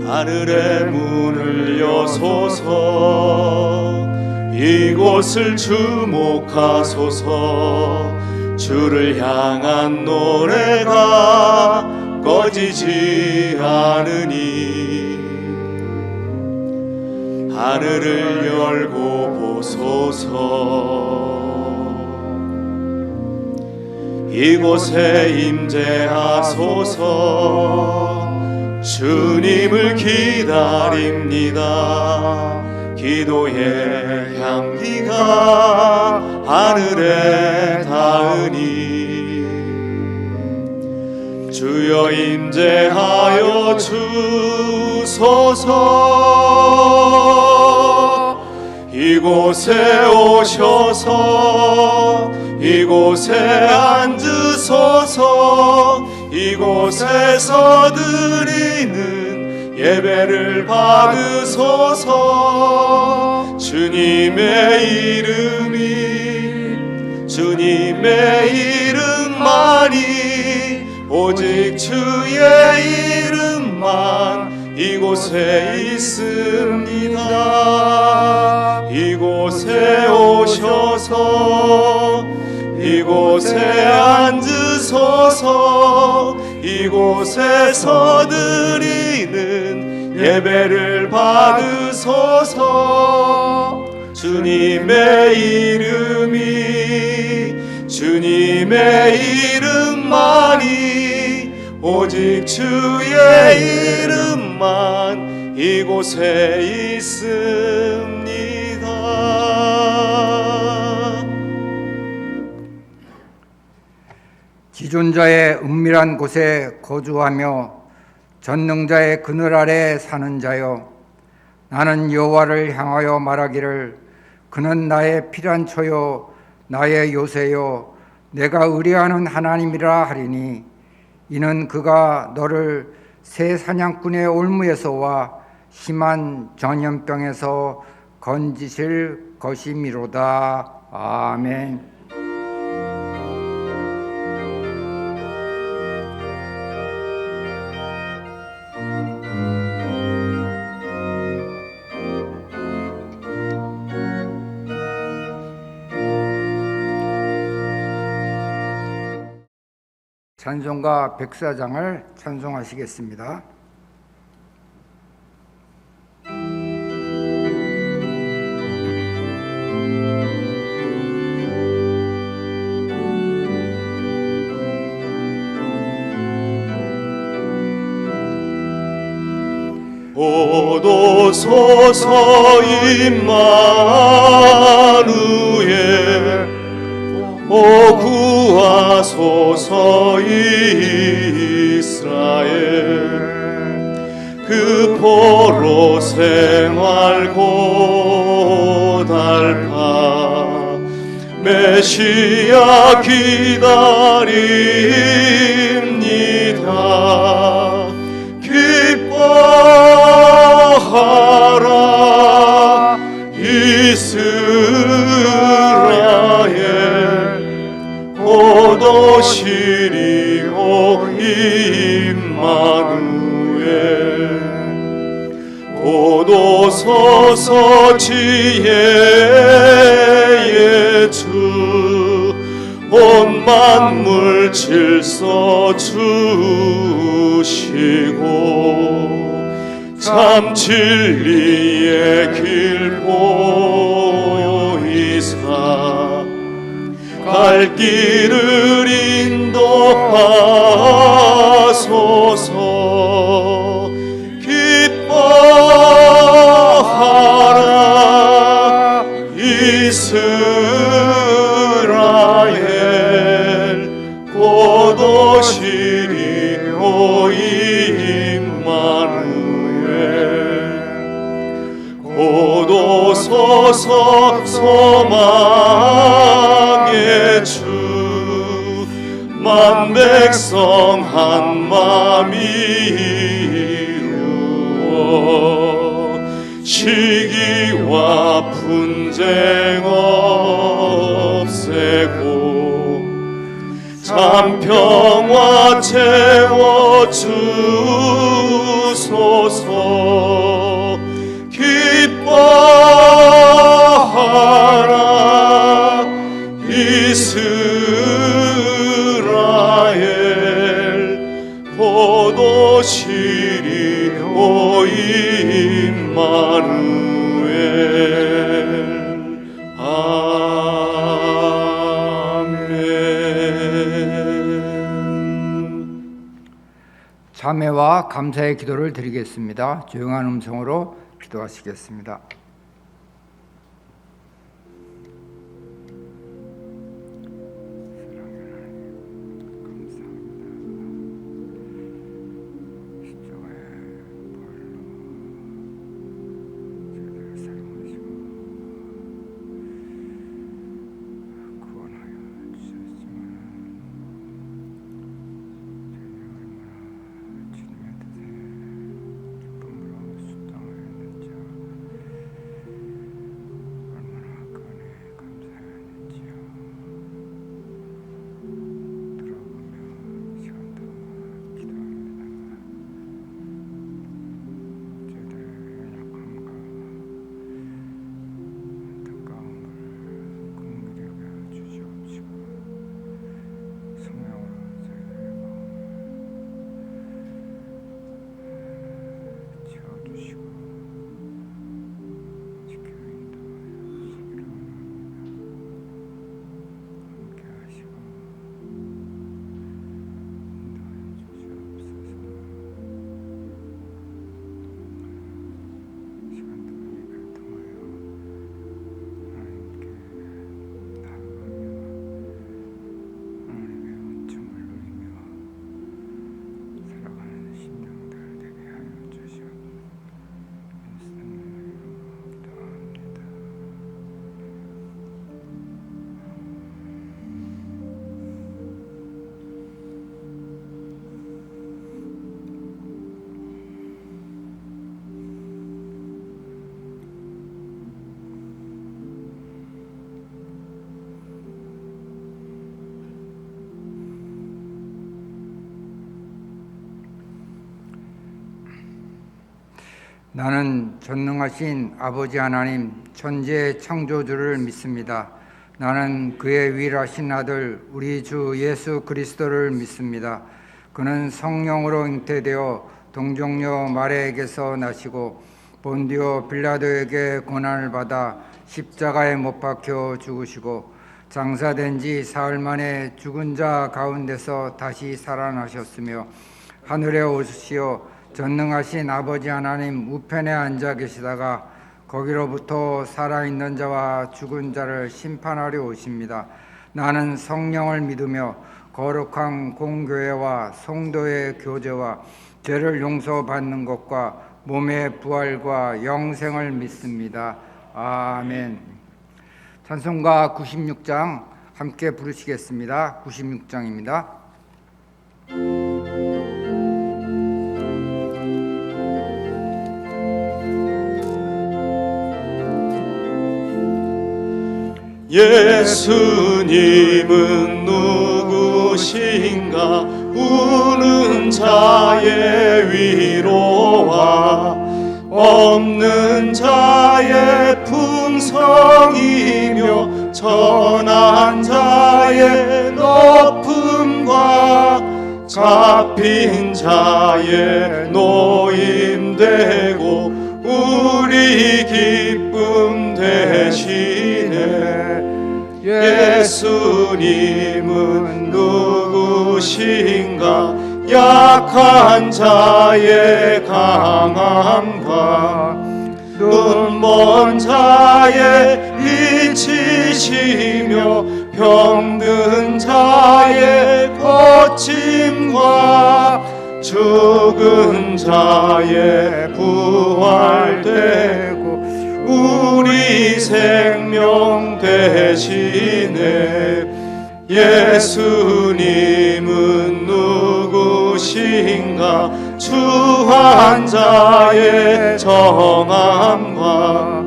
하늘의 문을 여소서. 이곳을 주목하소서. 주를 향한 노래가 꺼지지 않으니 하늘을 열고 보소서. 이곳에 임재하소서. 주님을 기다립니다. 기도의 향기가 하늘에 닿으니 주여 임재하여 주소서. 이곳에 오셔서 이곳에 앉으소서. 이곳에서 드리는 예배를 받으소서. 주님의 이름만이 오직 주의 이름만 이곳에 있습니다. 이곳에 오셔서 이곳에 앉으소서. 이곳에서 드리는 예배를 받으소서. 주님의 이름만이 오직 주의 이름만 이곳에 있습니다. 지존자의 은밀한 곳에 거주하며 전능자의 그늘 아래 사는 자여, 나는 여호와를 향하여 말하기를 그는 나의 피난처요 나의 요새요 내가 의뢰하는 하나님이라 하리니, 이는 그가 너를 새 사냥꾼의 올무에서와 심한 전염병에서 건지실 것이미로다. 아멘. 찬송가 백사장을 찬송하시겠습니다. 오도소서 임마누엘, 오 구하소서 이스라엘. 그 포로 생활 고달파 메시아 기다립니다. 기뻐하라 이스라엘, 곧 오시리오 임마누엘. 곧 오소서 지혜의 주, 온 만물 질서 주시고 참 진리의 길 보이사 갈 길을 인도하소서. 기뻐하라 이스라엘, 곧 오시리오 임마누엘. 곧 오소서 소망의 주, 만 백성 한 맘 이루어 시기와 분쟁 없애고 참 평화 채워주소서. 주소서. 기뻐하라 이스라엘, 포도실이 오 임마누엘. 아멘. 자매와 감사의 기도를 드리겠습니다. 조용한 음성으로 기도하시겠습니다. 나는 전능하신 아버지 하나님, 천지의 창조주를 믿습니다. 나는 그의 위일하신 아들 우리 주 예수 그리스도를 믿습니다. 그는 성령으로 잉태되어 동정녀 마리아에게서 나시고 본디오 빌라도에게 고난을 받아 십자가에 못 박혀 죽으시고 장사된 지 사흘 만에 죽은 자 가운데서 다시 살아나셨으며 하늘에 오시어 전능하신 아버지 하나님 우편에 앉아 계시다가 거기로부터 살아있는 자와 죽은 자를 심판하려 오십니다. 나는 성령을 믿으며 거룩한 공교회와 성도의 교제와 죄를 용서받는 것과 몸의 부활과 영생을 믿습니다. 아멘. 찬송가 96장 함께 부르시겠습니다. 96장입니다. 예수님은 누구신가? 우는 자의 위로와 없는 자의 풍성이며 천한 자의 높음과 잡힌 자의 노임되고 우리 기쁨 되시네. 예수님은 누구신가? 약한 자의 강함과 눈먼 자의 잊히시며 병든 자의 고침과 죽은 자의 부활되고 우리 생명 되시네. 예수님은 누구신가? 추한 자의 정함과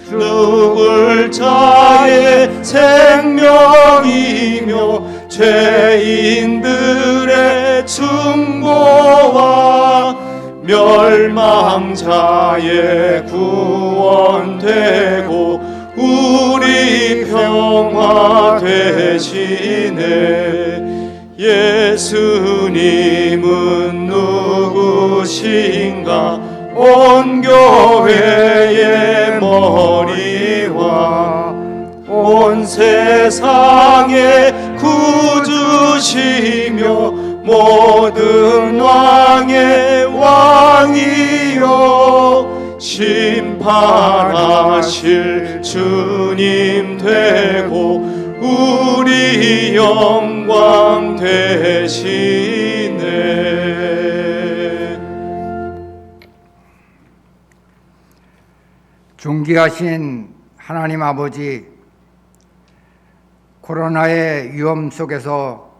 죽을 자의 생명이며 죄인들의 충고와 멸망자의 구원되고 우리 평화 되시네. 예수님은 누구신가? 온 교회의 머리와 온 세상의 구주시며 모든 왕의 왕이요 심판하실 주님 되고 우리 영광 되시네. 존귀하신 하나님 아버지, 코로나의 위험 속에서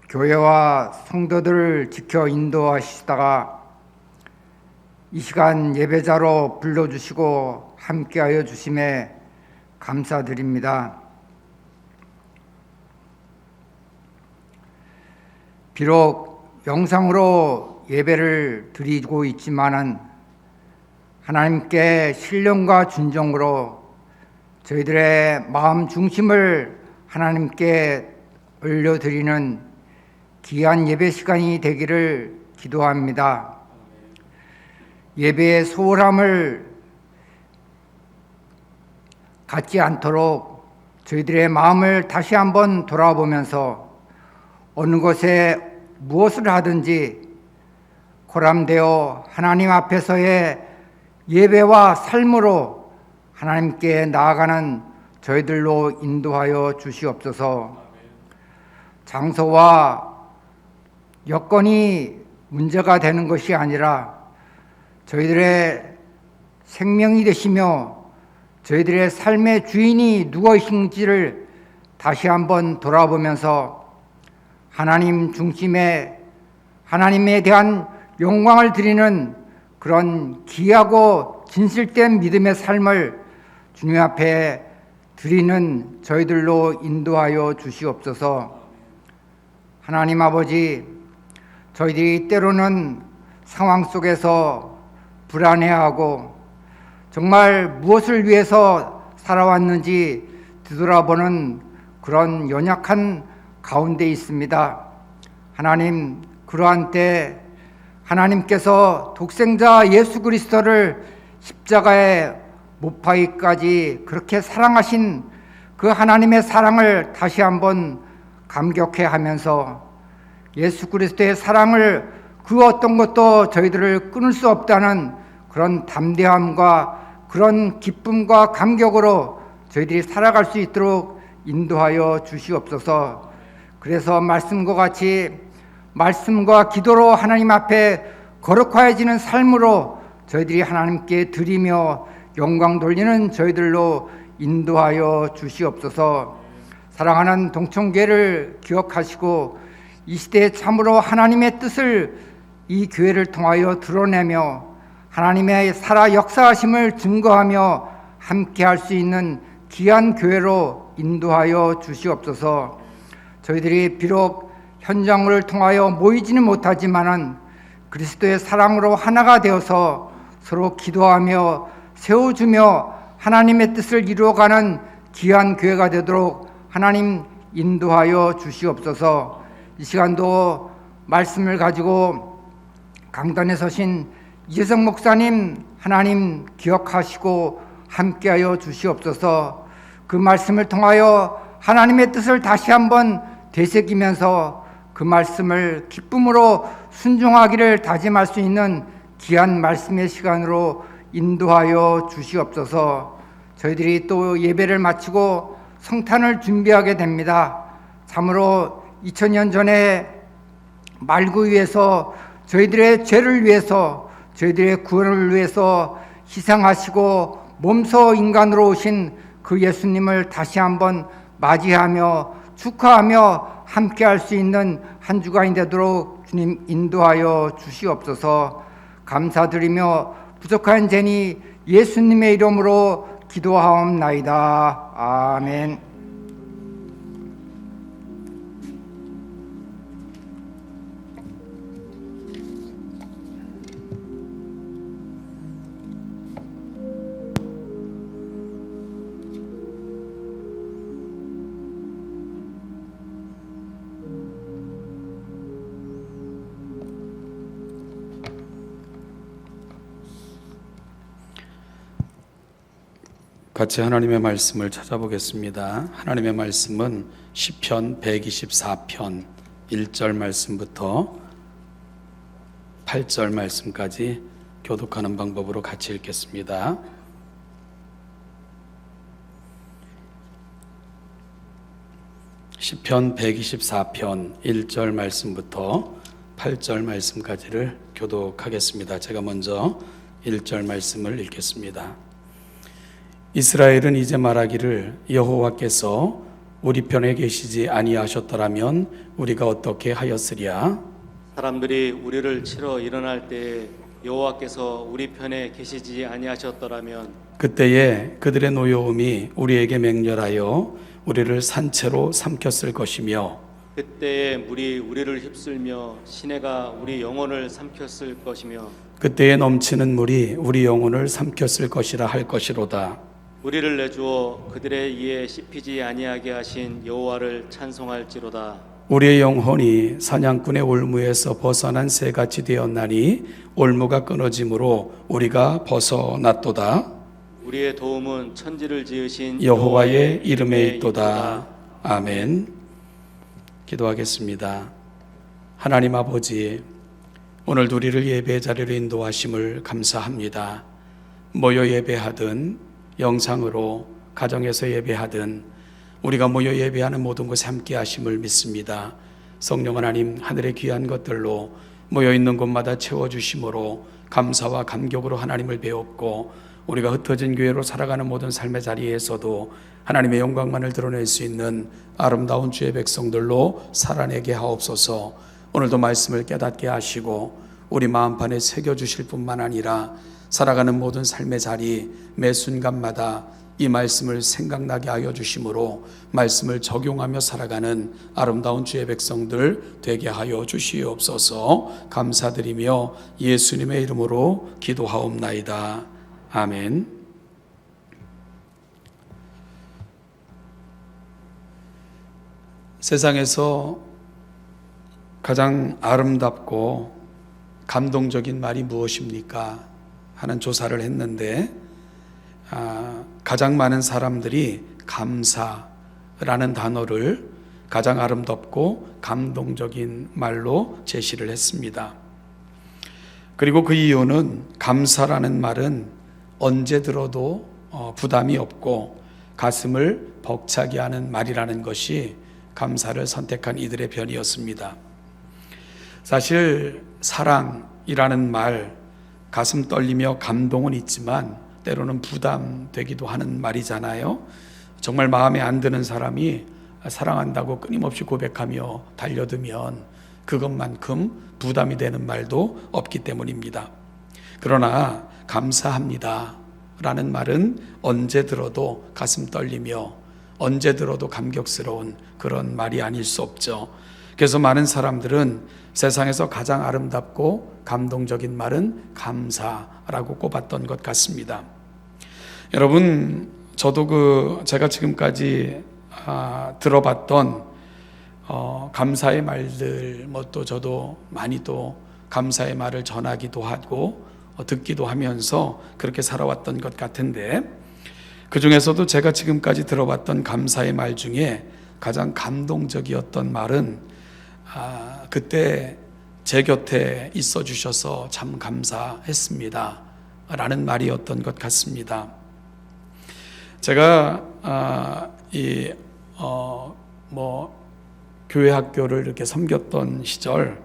교회와 성도들을 지켜 인도하시다가 이 시간 예배자로 불러주시고 함께하여 주심에 감사드립니다. 비록 영상으로 예배를 드리고 있지만은 하나님께 신령과 준정으로 저희들의 마음 중심을 하나님께 올려드리는 귀한 예배 시간이 되기를 기도합니다. 예배의 소홀함을 갖지 않도록 저희들의 마음을 다시 한번 돌아보면서 어느 곳에 무엇을 하든지 코람되어 하나님 앞에서의 예배와 삶으로 하나님께 나아가는 저희들로 인도하여 주시옵소서. 장소와 여건이 문제가 되는 것이 아니라 저희들의 생명이 되시며 저희들의 삶의 주인이 누구이신지를 다시 한번 돌아보면서 하나님 중심의 하나님에 대한 영광을 드리는 그런 귀하고 진실된 믿음의 삶을 주님 앞에 드리는 저희들로 인도하여 주시옵소서. 하나님 아버지, 저희들이 때로는 상황 속에서 불안해하고 정말 무엇을 위해서 살아왔는지 뒤돌아보는 그런 연약한 가운데 있습니다. 하나님, 그러한 때 하나님께서 독생자 예수 그리스도를 십자가에 못 박기까지 그렇게 사랑하신 그 하나님의 사랑을 다시 한번 감격해 하면서 예수 그리스도의 사랑을 그 어떤 것도 저희들을 끊을 수 없다는 그런 담대함과 그런 기쁨과 감격으로 저희들이 살아갈 수 있도록 인도하여 주시옵소서. 그래서 말씀과 같이 말씀과 기도로 하나님 앞에 거룩하여지는 삶으로 저희들이 하나님께 드리며 영광 돌리는 저희들로 인도하여 주시옵소서. 사랑하는 동청교회를 기억하시고 이 시대에 참으로 하나님의 뜻을 이 교회를 통하여 드러내며 하나님의 살아 역사하심을 증거하며 함께할 수 있는 귀한 교회로 인도하여 주시옵소서. 저희들이 비록 현장을 통하여 모이지는 못하지만은 그리스도의 사랑으로 하나가 되어서 서로 기도하며 세워주며 하나님의 뜻을 이루어가는 귀한 교회가 되도록 하나님 인도하여 주시옵소서. 이 시간도 말씀을 가지고 강단에 서신 이재성 목사님 하나님 기억하시고 함께하여 주시옵소서. 그 말씀을 통하여 하나님의 뜻을 다시 한번 되새기면서 그 말씀을 기쁨으로 순종하기를 다짐할 수 있는 귀한 말씀의 시간으로 인도하여 주시옵소서. 저희들이 또 예배를 마치고 성탄을 준비하게 됩니다. 참으로 2000년 전에 말구 위에서 저희들의 죄를 위해서 저희들의 구원을 위해서 희생하시고 몸소 인간으로 오신 그 예수님을 다시 한번 맞이하며 축하하며 함께할 수 있는 한 주간이 되도록 주님 인도하여 주시옵소서. 감사드리며 부족한 죄니 예수님의 이름으로 기도하옵나이다. 아멘. 같이 하나님의 말씀을 찾아보겠습니다. 하나님의 말씀은 시편 124편 1절 말씀부터 8절 말씀까지 교독하는 방법으로 같이 읽겠습니다. 시편 124편 1절 말씀부터 8절 말씀까지를 교독하겠습니다. 제가 먼저 1절 말씀을 읽겠습니다. 이스라엘은 이제 말하기를 여호와께서 우리 편에 계시지 아니하셨더라면 우리가 어떻게 하였으랴. 사람들이 우리를 치러 일어날 때에 여호와께서 우리 편에 계시지 아니하셨더라면 그때에 그들의 노여움이 우리에게 맹렬하여 우리를 산채로 삼켰을 것이며 그때에 물이 우리를 휩쓸며 시내가 우리 영혼을 삼켰을 것이며 그때에 넘치는 물이 우리 영혼을 삼켰을 것이라 할 것이로다. 우리를 내주어 그들의 이에 씹히지 아니하게 하신 여호와를 찬송할지로다. 우리의 영혼이 사냥꾼의 올무에서 벗어난 새같이 되었나니 올무가 끊어짐으로 우리가 벗어났도다. 우리의 도움은 천지를 지으신 여호와의 이름에 있도다. 아멘. 기도하겠습니다. 하나님 아버지, 오늘도 우리를 예배의 자리로 인도하심을 감사합니다. 모여 예배하든 영상으로 가정에서 예배하든 우리가 모여 예배하는 모든 곳에 함께 하심을 믿습니다. 성령 하나님, 하늘의 귀한 것들로 모여 있는 곳마다 채워주심으로 감사와 감격으로 하나님을 배웠고 우리가 흩어진 교회로 살아가는 모든 삶의 자리에서도 하나님의 영광만을 드러낼 수 있는 아름다운 주의 백성들로 살아내게 하옵소서. 오늘도 말씀을 깨닫게 하시고 우리 마음판에 새겨주실 뿐만 아니라 살아가는 모든 삶의 자리 매 순간마다 이 말씀을 생각나게 하여 주심으로 말씀을 적용하며 살아가는 아름다운 주의 백성들 되게 하여 주시옵소서. 감사드리며 예수님의 이름으로 기도하옵나이다. 아멘. 세상에서 가장 아름답고 감동적인 말이 무엇입니까? 하는 조사를 했는데 가장 많은 사람들이 감사라는 단어를 가장 아름답고 감동적인 말로 제시를 했습니다. 그리고 그 이유는 감사라는 말은 언제 들어도 부담이 없고 가슴을 벅차게 하는 말이라는 것이 감사를 선택한 이들의 편이었습니다. 사실 사랑이라는 말, 가슴 떨리며 감동은 있지만 때로는 부담되기도 하는 말이잖아요. 정말 마음에 안 드는 사람이 사랑한다고 끊임없이 고백하며 달려들면 그것만큼 부담이 되는 말도 없기 때문입니다. 그러나 감사합니다 라는 말은 언제 들어도 가슴 떨리며 언제 들어도 감격스러운 그런 말이 아닐 수 없죠. 그래서 많은 사람들은 세상에서 가장 아름답고 감동적인 말은 감사라고 꼽았던 것 같습니다. 여러분, 저도 제가 지금까지 들어봤던 감사의 말들, 또 저도 많이 또 감사의 말을 전하기도 하고 듣기도 하면서 그렇게 살아왔던 것 같은데, 그 중에서도 제가 지금까지 들어봤던 감사의 말 중에 가장 감동적이었던 말은 그때 제 곁에 있어 주셔서 참 감사했습니다 라는 말이었던 것 같습니다. 제가 교회 학교를 이렇게 섬겼던 시절,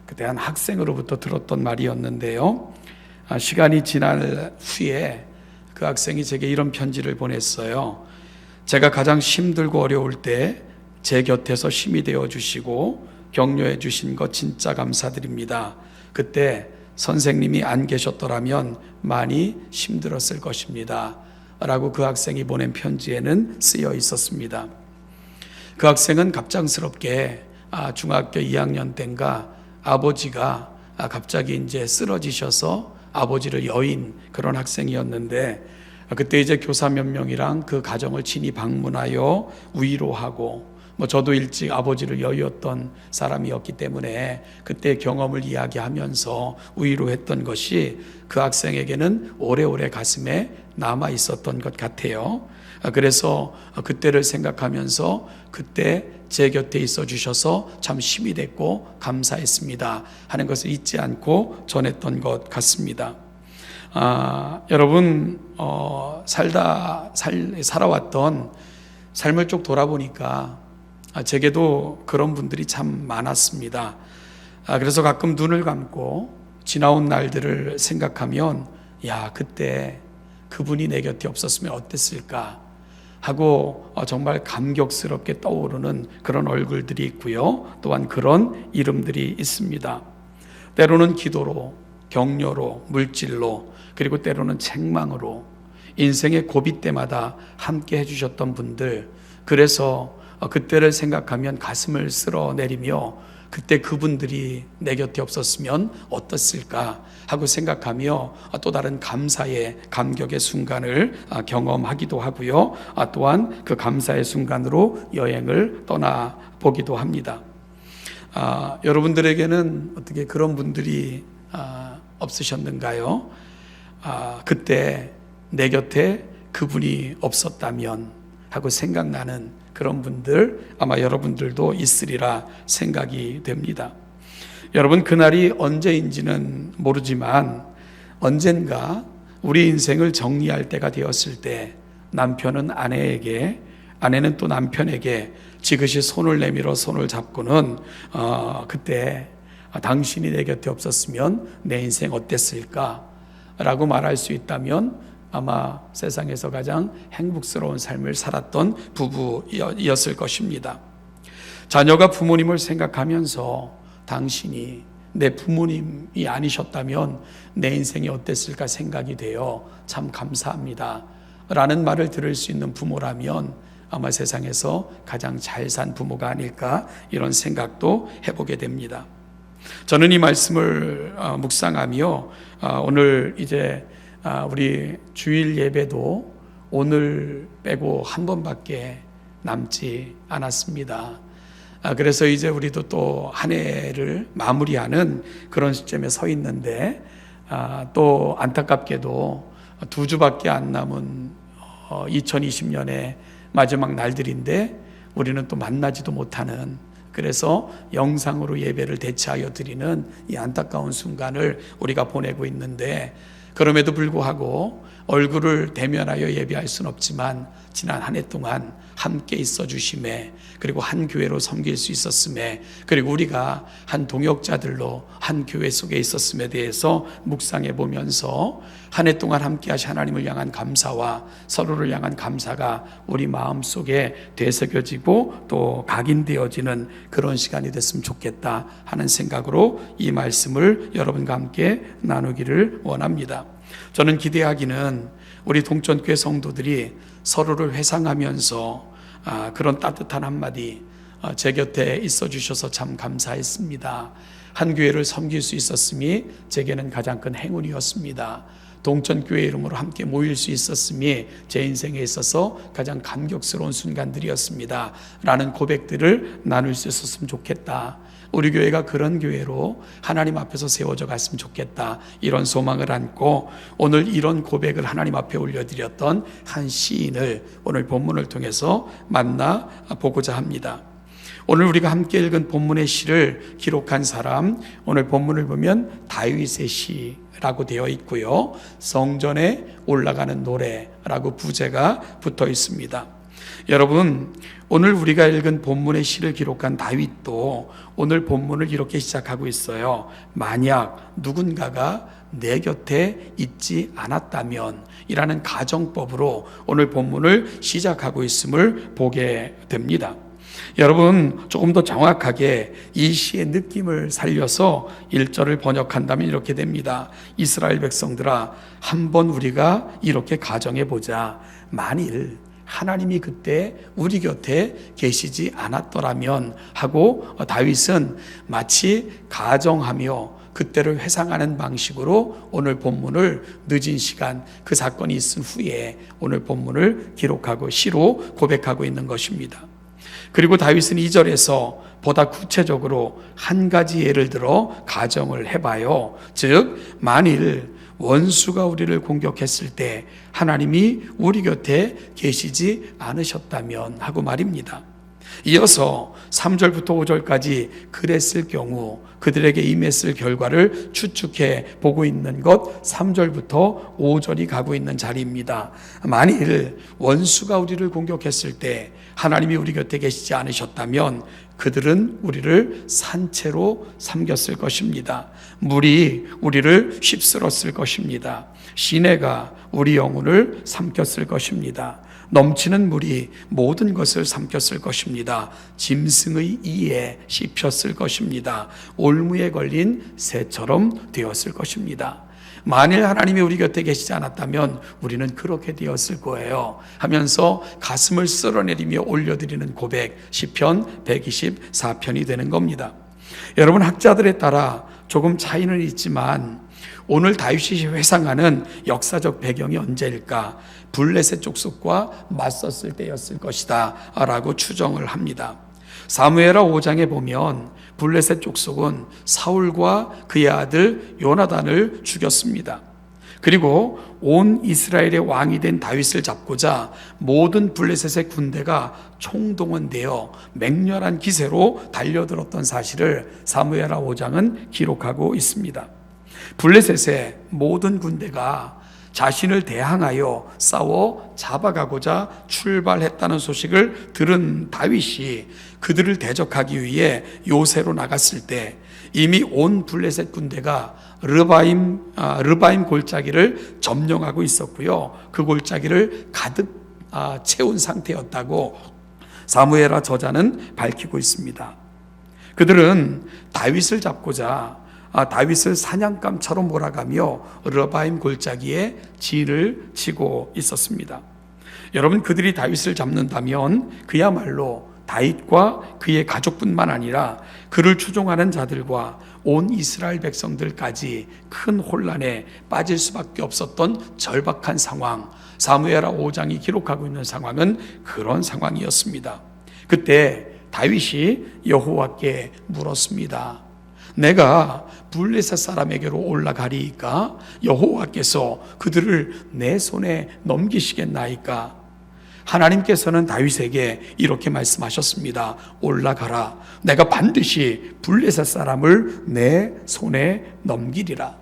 그때 한 학생으로부터 들었던 말이었는데요. 시간이 지난 후에 그 학생이 제게 이런 편지를 보냈어요. 제가 가장 힘들고 어려울 때 제 곁에서 힘이 되어 주시고 격려해 주신 것 진짜 감사드립니다. 그때 선생님이 안 계셨더라면 많이 힘들었을 것입니다 라고 그 학생이 보낸 편지에는 쓰여 있었습니다. 그 학생은 갑작스럽게 중학교 2학년 때인가 아버지가 갑자기 이제 쓰러지셔서 아버지를 여인 그런 학생이었는데, 그때 이제 교사 몇 명이랑 그 가정을 친히 방문하여 위로하고 저도 일찍 아버지를 여의었던 사람이었기 때문에 그때 경험을 이야기하면서 위로했던 것이 그 학생에게는 오래오래 가슴에 남아 있었던 것 같아요. 그래서 그때를 생각하면서 그때 제 곁에 있어 주셔서 참 힘이 됐고 감사했습니다 하는 것을 잊지 않고 전했던 것 같습니다. 여러분 살아왔던 삶을 쭉 돌아보니까 제게도 그런 분들이 참 많았습니다. 그래서 가끔 눈을 감고 지나온 날들을 생각하면 그때 그분이 내 곁에 없었으면 어땠을까 하고 정말 감격스럽게 떠오르는 그런 얼굴들이 있고요. 또한 그런 이름들이 있습니다. 때로는 기도로, 격려로, 물질로, 그리고 때로는 책망으로 인생의 고비 때마다 함께 해주셨던 분들, 그래서 그때를 생각하면 가슴을 쓸어내리며 그때 그분들이 내 곁에 없었으면 어떻을까 하고 생각하며 또 다른 감사의 감격의 순간을 경험하기도 하고요. 또한 그 감사의 순간으로 여행을 떠나보기도 합니다. 여러분들에게는 어떻게 그런 분들이 없으셨는가요? 그때 내 곁에 그분이 없었다면 하고 생각나는 그런 분들 아마 여러분들도 있으리라 생각이 됩니다. 여러분, 그날이 언제인지는 모르지만 언젠가 우리 인생을 정리할 때가 되었을 때 남편은 아내에게, 아내는 또 남편에게 지그시 손을 내밀어 손을 잡고는 그때 당신이 내 곁에 없었으면 내 인생 어땠을까? 라고 말할 수 있다면 아마 세상에서 가장 행복스러운 삶을 살았던 부부였을 것입니다. 자녀가 부모님을 생각하면서 당신이 내 부모님이 아니셨다면 내 인생이 어땠을까 생각이 되어 참 감사합니다 라는 말을 들을 수 있는 부모라면 아마 세상에서 가장 잘 산 부모가 아닐까 이런 생각도 해보게 됩니다. 저는 이 말씀을 묵상하며 오늘 이제 우리 주일 예배도 오늘 빼고 한 번밖에 남지 않았습니다. 그래서 이제 우리도 또 한 해를 마무리하는 그런 시점에 서 있는데 또 안타깝게도 2주밖에 안 남은 2020년의 마지막 날들인데 우리는 또 만나지도 못하는, 그래서 영상으로 예배를 대체하여 드리는 이 안타까운 순간을 우리가 보내고 있는데, 그럼에도 불구하고 얼굴을 대면하여 예배할 수는 없지만 지난 한 해 동안 함께 있어 주심에, 그리고 한 교회로 섬길 수 있었음에, 그리고 우리가 한 동역자들로 한 교회 속에 있었음에 대해서 묵상해 보면서 한 해 동안 함께 하신 하나님을 향한 감사와 서로를 향한 감사가 우리 마음속에 되새겨지고 또 각인되어지는 그런 시간이 됐으면 좋겠다 하는 생각으로 이 말씀을 여러분과 함께 나누기를 원합니다. 저는 기대하기는 우리 동천교회 성도들이 서로를 회상하면서 그런 따뜻한 한마디, 제 곁에 있어 주셔서 참 감사했습니다. 한 교회를 섬길 수 있었음이 제게는 가장 큰 행운이었습니다. 동천교회 이름으로 함께 모일 수 있었음이 제 인생에 있어서 가장 감격스러운 순간들이었습니다 라는 고백들을 나눌 수 있었으면 좋겠다. 우리 교회가 그런 교회로 하나님 앞에서 세워져 갔으면 좋겠다, 이런 소망을 안고 오늘 이런 고백을 하나님 앞에 올려드렸던 한 시인을 오늘 본문을 통해서 만나보고자 합니다. 오늘 우리가 함께 읽은 본문의 시를 기록한 사람, 오늘 본문을 보면 다윗의 시라고 되어 있고요, 성전에 올라가는 노래라고 부제가 붙어 있습니다. 여러분, 오늘 우리가 읽은 본문의 시를 기록한 다윗도 오늘 본문을 이렇게 시작하고 있어요. 만약 누군가가 내 곁에 있지 않았다면 이라는 가정법으로 오늘 본문을 시작하고 있음을 보게 됩니다. 여러분, 조금 더 정확하게 이 시의 느낌을 살려서 1절을 번역한다면 이렇게 됩니다. 이스라엘 백성들아, 한번 우리가 이렇게 가정해 보자. 만일 하나님이 그때 우리 곁에 계시지 않았더라면 하고, 다윗은 마치 가정하며 그때를 회상하는 방식으로 오늘 본문을 늦은 시간, 그 사건이 있은 후에 오늘 본문을 기록하고 시로 고백하고 있는 것입니다. 그리고 다윗은 2절에서 보다 구체적으로 한 가지 예를 들어 가정을 해봐요. 즉 만일 원수가 우리를 공격했을 때 하나님이 우리 곁에 계시지 않으셨다면 하고 말입니다. 이어서 3절부터 5절까지 그랬을 경우 그들에게 임했을 결과를 추측해 보고 있는 것 3절부터 5절이 가고 있는 자리입니다. 만일 원수가 우리를 공격했을 때 하나님이 우리 곁에 계시지 않으셨다면 그들은 우리를 산채로 삼겼을 것입니다. 물이 우리를 휩쓸었을 것입니다. 시내가 우리 영혼을 삼켰을 것입니다. 넘치는 물이 모든 것을 삼켰을 것입니다. 짐승의 이에 씹혔을 것입니다. 올무에 걸린 새처럼 되었을 것입니다. 만일 하나님이 우리 곁에 계시지 않았다면 우리는 그렇게 되었을 거예요 하면서 가슴을 쓸어내리며 올려드리는 고백, 시편 124편이 되는 겁니다. 여러분, 학자들에 따라 조금 차이는 있지만 오늘 다윗이 회상하는 역사적 배경이 언제일까? 블레셋 족속과 맞섰을 때였을 것이다 라고 추정을 합니다. 사무엘하 5장에 보면 블레셋 족속은 사울과 그의 아들 요나단을 죽였습니다. 그리고 온 이스라엘의 왕이 된 다윗을 잡고자 모든 블레셋의 군대가 총동원되어 맹렬한 기세로 달려들었던 사실을 사무엘하 5장은 기록하고 있습니다. 블레셋의 모든 군대가 자신을 대항하여 싸워 잡아가고자 출발했다는 소식을 들은 다윗이 그들을 대적하기 위해 요새로 나갔을 때 이미 온 블레셋 군대가 르바임 골짜기를 점령하고 있었고요. 그 골짜기를 가득 채운 상태였다고 사무엘하 저자는 밝히고 있습니다. 그들은 다윗을 잡고자 다윗을 사냥감처럼 몰아가며 르바임 골짜기에 진을 치고 있었습니다. 여러분, 그들이 다윗을 잡는다면 그야말로 다윗과 그의 가족뿐만 아니라 그를 추종하는 자들과 온 이스라엘 백성들까지 큰 혼란에 빠질 수밖에 없었던 절박한 상황, 사무엘하 5장이 기록하고 있는 상황은 그런 상황이었습니다. 그때 다윗이 여호와께 물었습니다. 내가 블레셋 사람에게로 올라가리이까? 여호와께서 그들을 내 손에 넘기시겠나이까? 하나님께서는 다윗에게 이렇게 말씀하셨습니다. 올라가라. 내가 반드시 블레셋 사람을 내 손에 넘기리라.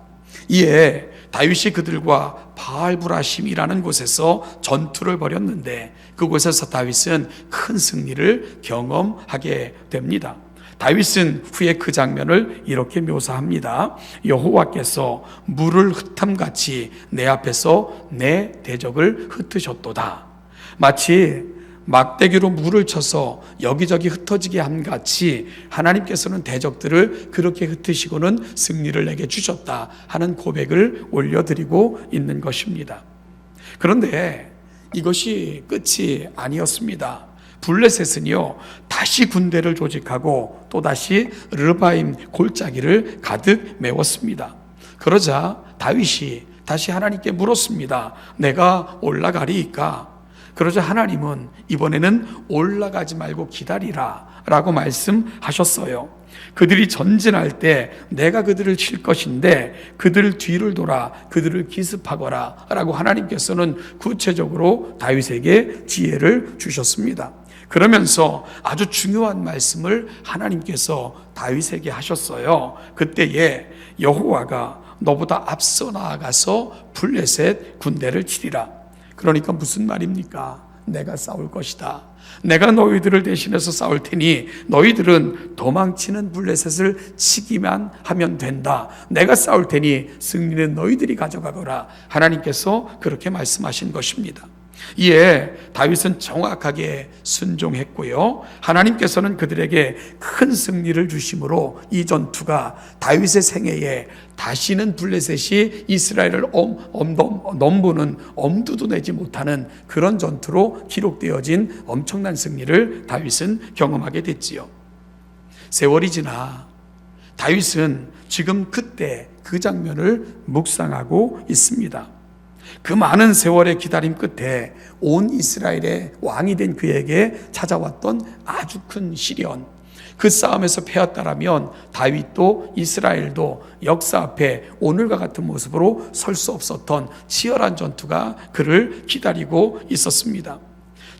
이에 다윗이 그들과 바알브라심이라는 곳에서 전투를 벌였는데 그곳에서 다윗은 큰 승리를 경험하게 됩니다. 다윗은 후에 그 장면을 이렇게 묘사합니다. 여호와께서 물을 흩음같이 내 앞에서 내 대적을 흩으셨도다. 마치 막대기로 물을 쳐서 여기저기 흩어지게 함같이 하나님께서는 대적들을 그렇게 흩으시고는 승리를 내게 주셨다 하는 고백을 올려드리고 있는 것입니다. 그런데 이것이 끝이 아니었습니다. 블레셋은요 다시 군대를 조직하고 또다시 르바임 골짜기를 가득 메웠습니다. 그러자 다윗이 다시 하나님께 물었습니다. 내가 올라가리이까? 그러자 하나님은 이번에는 올라가지 말고 기다리라 라고 말씀하셨어요. 그들이 전진할 때 내가 그들을 칠 것인데 그들 뒤를 돌아 그들을 기습하거라 라고 하나님께서는 구체적으로 다윗에게 지혜를 주셨습니다. 그러면서 아주 중요한 말씀을 하나님께서 다윗에게 하셨어요. 그때에 여호와가 너보다 앞서 나아가서 블레셋 군대를 치리라. 그러니까 무슨 말입니까? 내가 싸울 것이다. 내가 너희들을 대신해서 싸울 테니 너희들은 도망치는 블레셋을 치기만 하면 된다. 내가 싸울 테니 승리는 너희들이 가져가거라. 하나님께서 그렇게 말씀하신 것입니다. 이에 다윗은 정확하게 순종했고요. 하나님께서는 그들에게 큰 승리를 주심으로 이 전투가 다윗의 생애에 다시는 블레셋이 이스라엘을 넘보는 엄두도 내지 못하는 그런 전투로 기록되어진 엄청난 승리를 다윗은 경험하게 됐지요. 세월이 지나 다윗은 지금 그때 그 장면을 묵상하고 있습니다. 그 많은 세월의 기다림 끝에 온 이스라엘의 왕이 된 그에게 찾아왔던 아주 큰 시련, 그 싸움에서 패했다라면 다윗도 이스라엘도 역사 앞에 오늘과 같은 모습으로 설 수 없었던 치열한 전투가 그를 기다리고 있었습니다.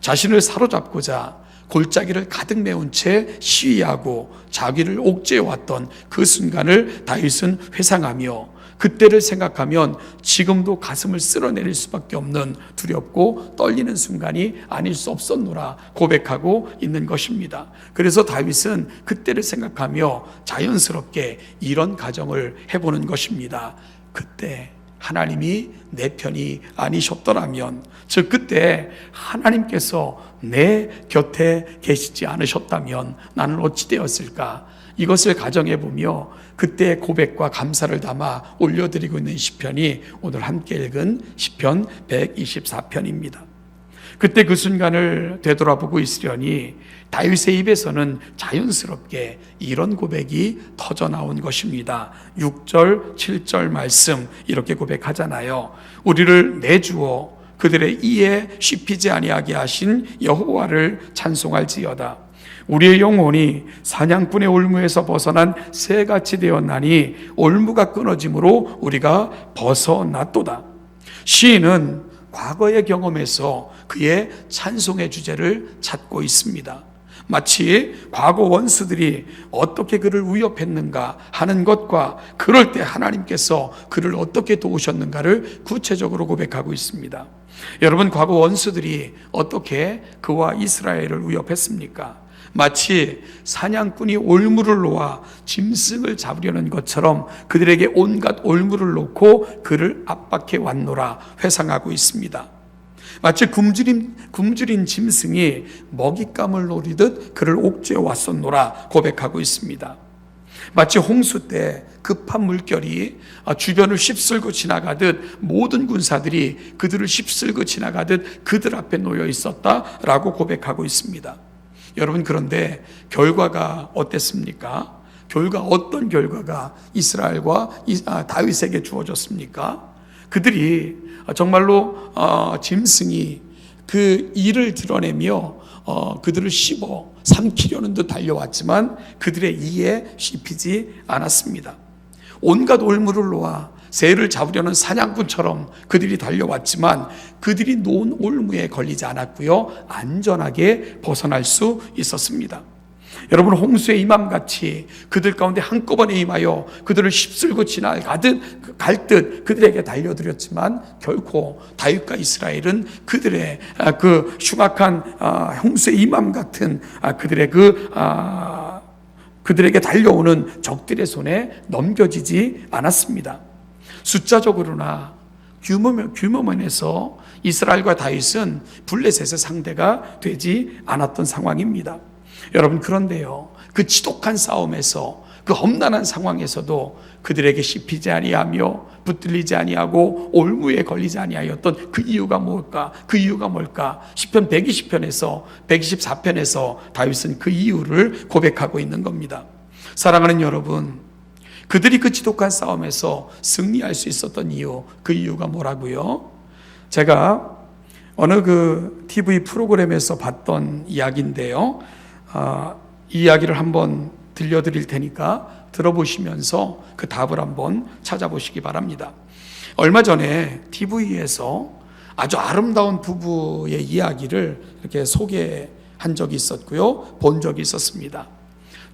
자신을 사로잡고자 골짜기를 가득 메운 채 시위하고 자기를 옥죄해왔던 그 순간을 다윗은 회상하며 그때를 생각하면 지금도 가슴을 쓸어내릴 수밖에 없는 두렵고 떨리는 순간이 아닐 수 없었노라 고백하고 있는 것입니다. 그래서 다윗은 그때를 생각하며 자연스럽게 이런 가정을 해보는 것입니다. 그때 하나님이 내 편이 아니셨더라면, 즉 그때 하나님께서 내 곁에 계시지 않으셨다면 나는 어찌 되었을까? 이것을 가정해보며 그때의 고백과 감사를 담아 올려드리고 있는 시편이 오늘 함께 읽은 시편 124편입니다. 그때 그 순간을 되돌아보고 있으려니 다윗의 입에서는 자연스럽게 이런 고백이 터져나온 것입니다. 6절, 7절 말씀 이렇게 고백하잖아요. 우리를 내주어 그들의 이에 씹히지 아니하게 하신 여호와를 찬송할지어다. 우리의 영혼이 사냥꾼의 올무에서 벗어난 새같이 되었나니 올무가 끊어짐으로 우리가 벗어났도다. 시인은 과거의 경험에서 그의 찬송의 주제를 찾고 있습니다. 마치 과거 원수들이 어떻게 그를 위협했는가 하는 것과 그럴 때 하나님께서 그를 어떻게 도우셨는가를 구체적으로 고백하고 있습니다. 여러분, 과거 원수들이 어떻게 그와 이스라엘을 위협했습니까? 마치 사냥꾼이 올무를 놓아 짐승을 잡으려는 것처럼 그들에게 온갖 올무를 놓고 그를 압박해 왔노라 회상하고 있습니다. 마치 굶주린 짐승이 먹잇감을 노리듯 그를 옥죄어 왔었노라 고백하고 있습니다. 마치 홍수 때 급한 물결이 주변을 휩쓸고 지나가듯 모든 군사들이 그들을 휩쓸고 지나가듯 그들 앞에 놓여 있었다라고 고백하고 있습니다. 여러분, 그런데 결과가 어땠습니까? 어떤 결과가 이스라엘과 다윗에게 주어졌습니까? 그들이 정말로 짐승이 그 이를 드러내며 그들을 씹어 삼키려는 듯 달려왔지만 그들의 이에 씹히지 않았습니다. 온갖 올무를 놓아 새를 잡으려는 사냥꾼처럼 그들이 달려왔지만 그들이 놓은 올무에 걸리지 않았고요, 안전하게 벗어날 수 있었습니다. 여러분, 홍수에 임함같이 그들 가운데 한꺼번에 임하여 그들을 휩쓸고 갈 듯 그들에게 달려들었지만 결코 다윗과 이스라엘은 그들의 그 흉악한 홍수에 임함 같은 그들에게 달려오는 적들의 손에 넘겨지지 않았습니다. 숫자적으로나 규모면에서 이스라엘과 다윗은 블레셋의 상대가 되지 않았던 상황입니다. 여러분, 그런데요, 그 지독한 싸움에서, 그 험난한 상황에서도 그들에게 씹히지 아니하며 붙들리지 아니하고 올무에 걸리지 아니하였던 그 이유가 뭘까? 시편 120편에서 124편에서 다윗은 그 이유를 고백하고 있는 겁니다. 사랑하는 여러분, 그들이 그 지독한 싸움에서 승리할 수 있었던 이유, 그 이유가 뭐라고요? 제가 어느 그 TV 프로그램에서 봤던 이야기인데요. 이 이야기를 한번 들려드릴 테니까 들어보시면서 그 답을 한번 찾아보시기 바랍니다. 얼마 전에 TV에서 아주 아름다운 부부의 이야기를 이렇게 소개한 적이 있었고요, 본 적이 있었습니다.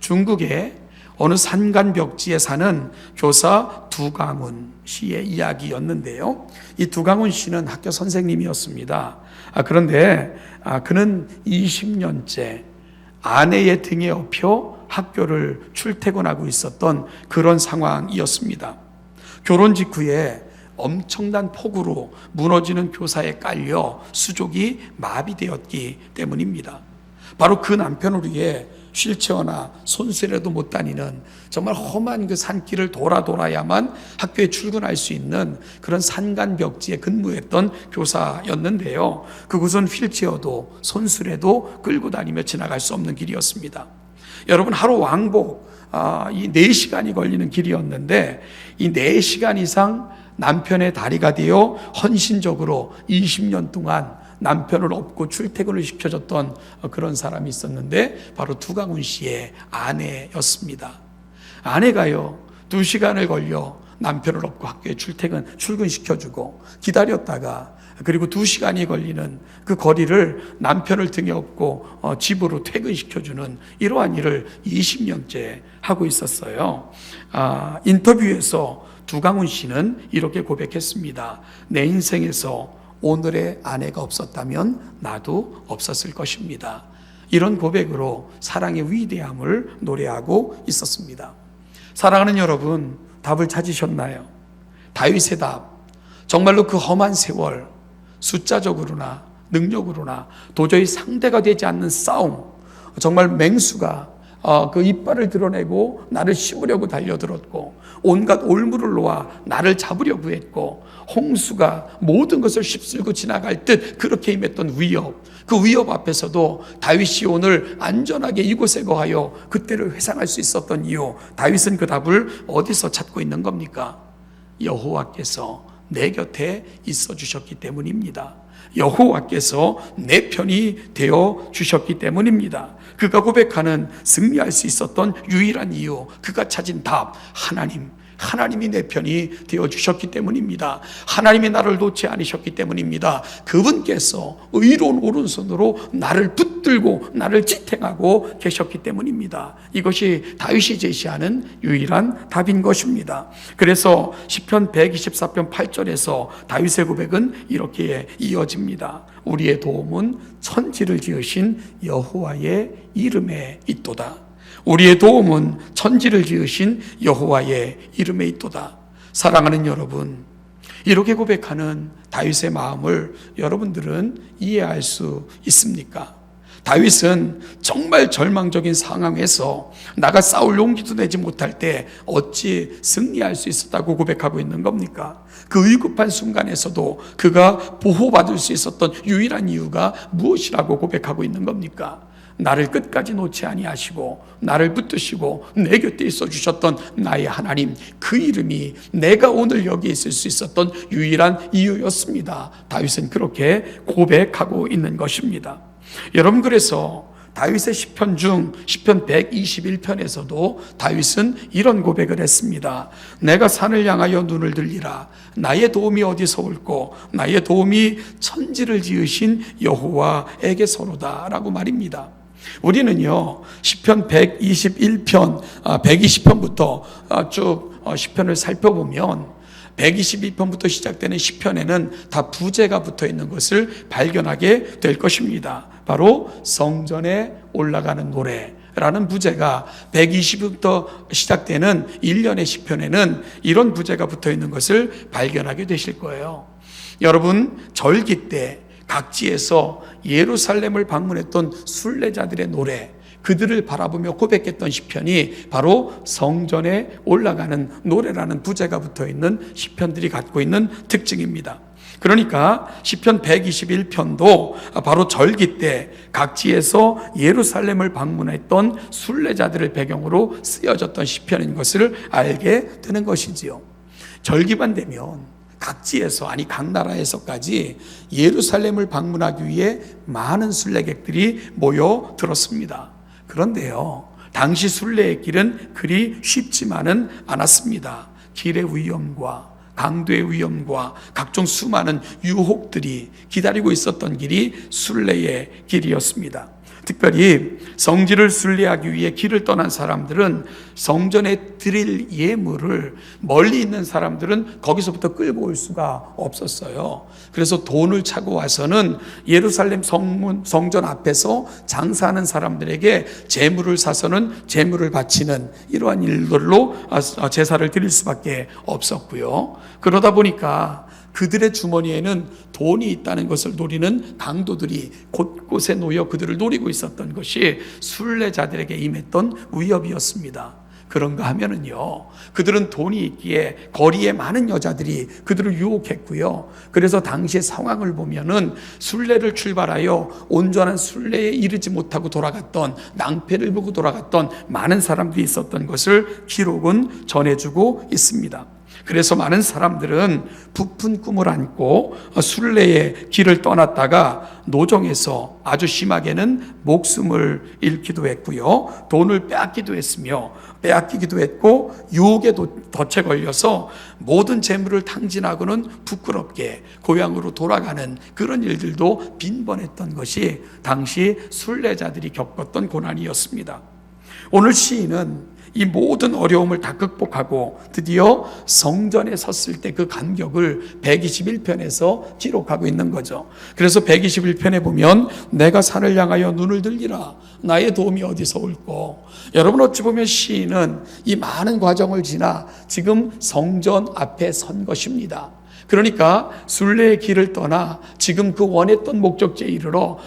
중국의 어느 산간벽지에 사는 교사 두강훈 씨의 이야기였는데요. 이 두강훈 씨는 학교 선생님이었습니다. 그런데 그는 20년째 아내의 등에 업혀 학교를 출퇴근하고 있었던 그런 상황이었습니다. 결혼 직후에 엄청난 폭우로 무너지는 교사에 깔려 수족이 마비되었기 때문입니다. 바로 그 남편을 위해 휠체어나 손수레도 못 다니는 정말 험한 그 산길을 돌아야만 학교에 출근할 수 있는 그런 산간벽지에 근무했던 교사였는데요. 그곳은 휠체어도 손수레도 끌고 다니며 지나갈 수 없는 길이었습니다. 여러분, 하루 왕복 이 4시간이 걸리는 길이었는데 이 4시간 이상 남편의 다리가 되어 헌신적으로 20년 동안 남편을 업고 출퇴근을 시켜줬던 그런 사람이 있었는데 바로 두강훈 씨의 아내였습니다. 아내가요 2시간을 걸려 남편을 업고 학교에 출근시켜주고 기다렸다가 그리고 2시간이 걸리는 그 거리를 남편을 등에 업고 집으로 퇴근시켜주는 이러한 일을 20년째 하고 있었어요. 인터뷰에서 두강훈 씨는 이렇게 고백했습니다. 내 인생에서 오늘의 아내가 없었다면 나도 없었을 것입니다. 이런 고백으로 사랑의 위대함을 노래하고 있었습니다. 사랑하는 여러분, 답을 찾으셨나요? 다윗의 답, 정말로 그 험한 세월, 숫자적으로나 능력으로나 도저히 상대가 되지 않는 싸움, 정말 맹수가 그 이빨을 드러내고 나를 씹으려고 달려들었고 온갖 올무를 놓아 나를 잡으려고 했고 홍수가 모든 것을 휩쓸고 지나갈 듯 그렇게 임했던 위협, 그 위협 앞에서도 다윗이 오늘 안전하게 이곳에 거하여 그때를 회상할 수 있었던 이유, 다윗은 그 답을 어디서 찾고 있는 겁니까? 여호와께서 내 곁에 있어 주셨기 때문입니다. 여호와께서 내 편이 되어 주셨기 때문입니다. 그가 고백하는 승리할 수 있었던 유일한 이유, 그가 찾은 답, 하나님이 내 편이 되어 주셨기 때문입니다. 하나님이 나를 놓지 않으셨기 때문입니다. 그분께서 의로운 오른손으로 나를 붙들고 나를 지탱하고 계셨기 때문입니다. 이것이 다윗이 제시하는 유일한 답인 것입니다. 그래서 시편 124편 8절에서 다윗의 고백은 이렇게 이어집니다. 우리의 도움은 천지를 지으신 여호와의 이름에 있도다. 우리의 도움은 천지를 지으신 여호와의 이름에 있도다. 사랑하는 여러분, 이렇게 고백하는 다윗의 마음을 여러분들은 이해할 수 있습니까? 다윗은 정말 절망적인 상황에서 나가 싸울 용기도 내지 못할 때 어찌 승리할 수 있었다고 고백하고 있는 겁니까? 그 위급한 순간에서도 그가 보호받을 수 있었던 유일한 이유가 무엇이라고 고백하고 있는 겁니까? 나를 끝까지 놓지 아니하시고 나를 붙드시고 내 곁에 있어 주셨던 나의 하나님, 그 이름이 내가 오늘 여기 있을 수 있었던 유일한 이유였습니다. 다윗은 그렇게 고백하고 있는 것입니다. 여러분, 그래서 다윗의 시편 중 시편 121편에서도 다윗은 이런 고백을 했습니다. 내가 산을 향하여 눈을 들리라. 나의 도움이 어디서 올꼬? 나의 도움이 천지를 지으신 여호와에게서로다 라고 말입니다. 우리는요 시편 121편 120편부터 쭉 시편을 살펴보면 122편부터 시작되는 시편에는 다 부제가 붙어 있는 것을 발견하게 될 것입니다. 바로 성전에 올라가는 노래라는 부제가 120부터 시작되는 1년의 시편에는 이런 부제가 붙어 있는 것을 발견하게 되실 거예요. 여러분, 절기 때 각지에서 예루살렘을 방문했던 순례자들의 노래, 그들을 바라보며 고백했던 시편이 바로 성전에 올라가는 노래라는 부제가 붙어있는 시편들이 갖고 있는 특징입니다. 그러니까 시편 121편도 바로 절기 때 각지에서 예루살렘을 방문했던 순례자들을 배경으로 쓰여졌던 시편인 것을 알게 되는 것이지요. 절기만 되면 각지에서, 아니 각 나라에서까지 예루살렘을 방문하기 위해 많은 순례객들이 모여들었습니다. 그런데요, 당시 순례의 길은 그리 쉽지만은 않았습니다. 길의 위험과 강도의 위험과 각종 수많은 유혹들이 기다리고 있었던 길이 순례의 길이었습니다. 특별히 성지를 순례하기 위해 길을 떠난 사람들은 성전에 드릴 예물을 멀리 있는 사람들은 거기서부터 끌고 올 수가 없었어요. 그래서 돈을 차고 와서는 예루살렘 성전 앞에서 장사하는 사람들에게 재물을 사서는 재물을 바치는 이러한 일들로 제사를 드릴 수밖에 없었고요. 그러다 보니까 그들의 주머니에는 돈이 있다는 것을 노리는 강도들이 곳곳에 놓여 그들을 노리고 있었던 것이 순례자들에게 임했던 위협이었습니다. 그런가 하면은요, 그들은 돈이 있기에 거리에 많은 여자들이 그들을 유혹했고요. 그래서 당시의 상황을 보면은 순례를 출발하여 온전한 순례에 이르지 못하고 돌아갔던, 낭패를 보고 돌아갔던 많은 사람들이 있었던 것을 기록은 전해주고 있습니다. 그래서 많은 사람들은 부푼 꿈을 안고 순례의 길을 떠났다가 노정에서 아주 심하게는 목숨을 잃기도 했고요. 돈을 빼앗기도 했으며 빼앗기기도 했고 유혹에 덫에 걸려서 모든 재물을 탕진하고는 부끄럽게 고향으로 돌아가는 그런 일들도 빈번했던 것이 당시 순례자들이 겪었던 고난이었습니다. 오늘 시인은 이 모든 어려움을 다 극복하고 드디어 성전에 섰을 때 그 감격을 121편에서 기록하고 있는 거죠. 그래서 121편에 보면 내가 산을 향하여 눈을 들리라 나의 도움이 어디서 올꼬. 여러분, 어찌 보면 시인은 이 많은 과정을 지나 지금 성전 앞에 선 것입니다. 그러니까 순례의 길을 떠나 지금 그 원했던 목적지에 이르러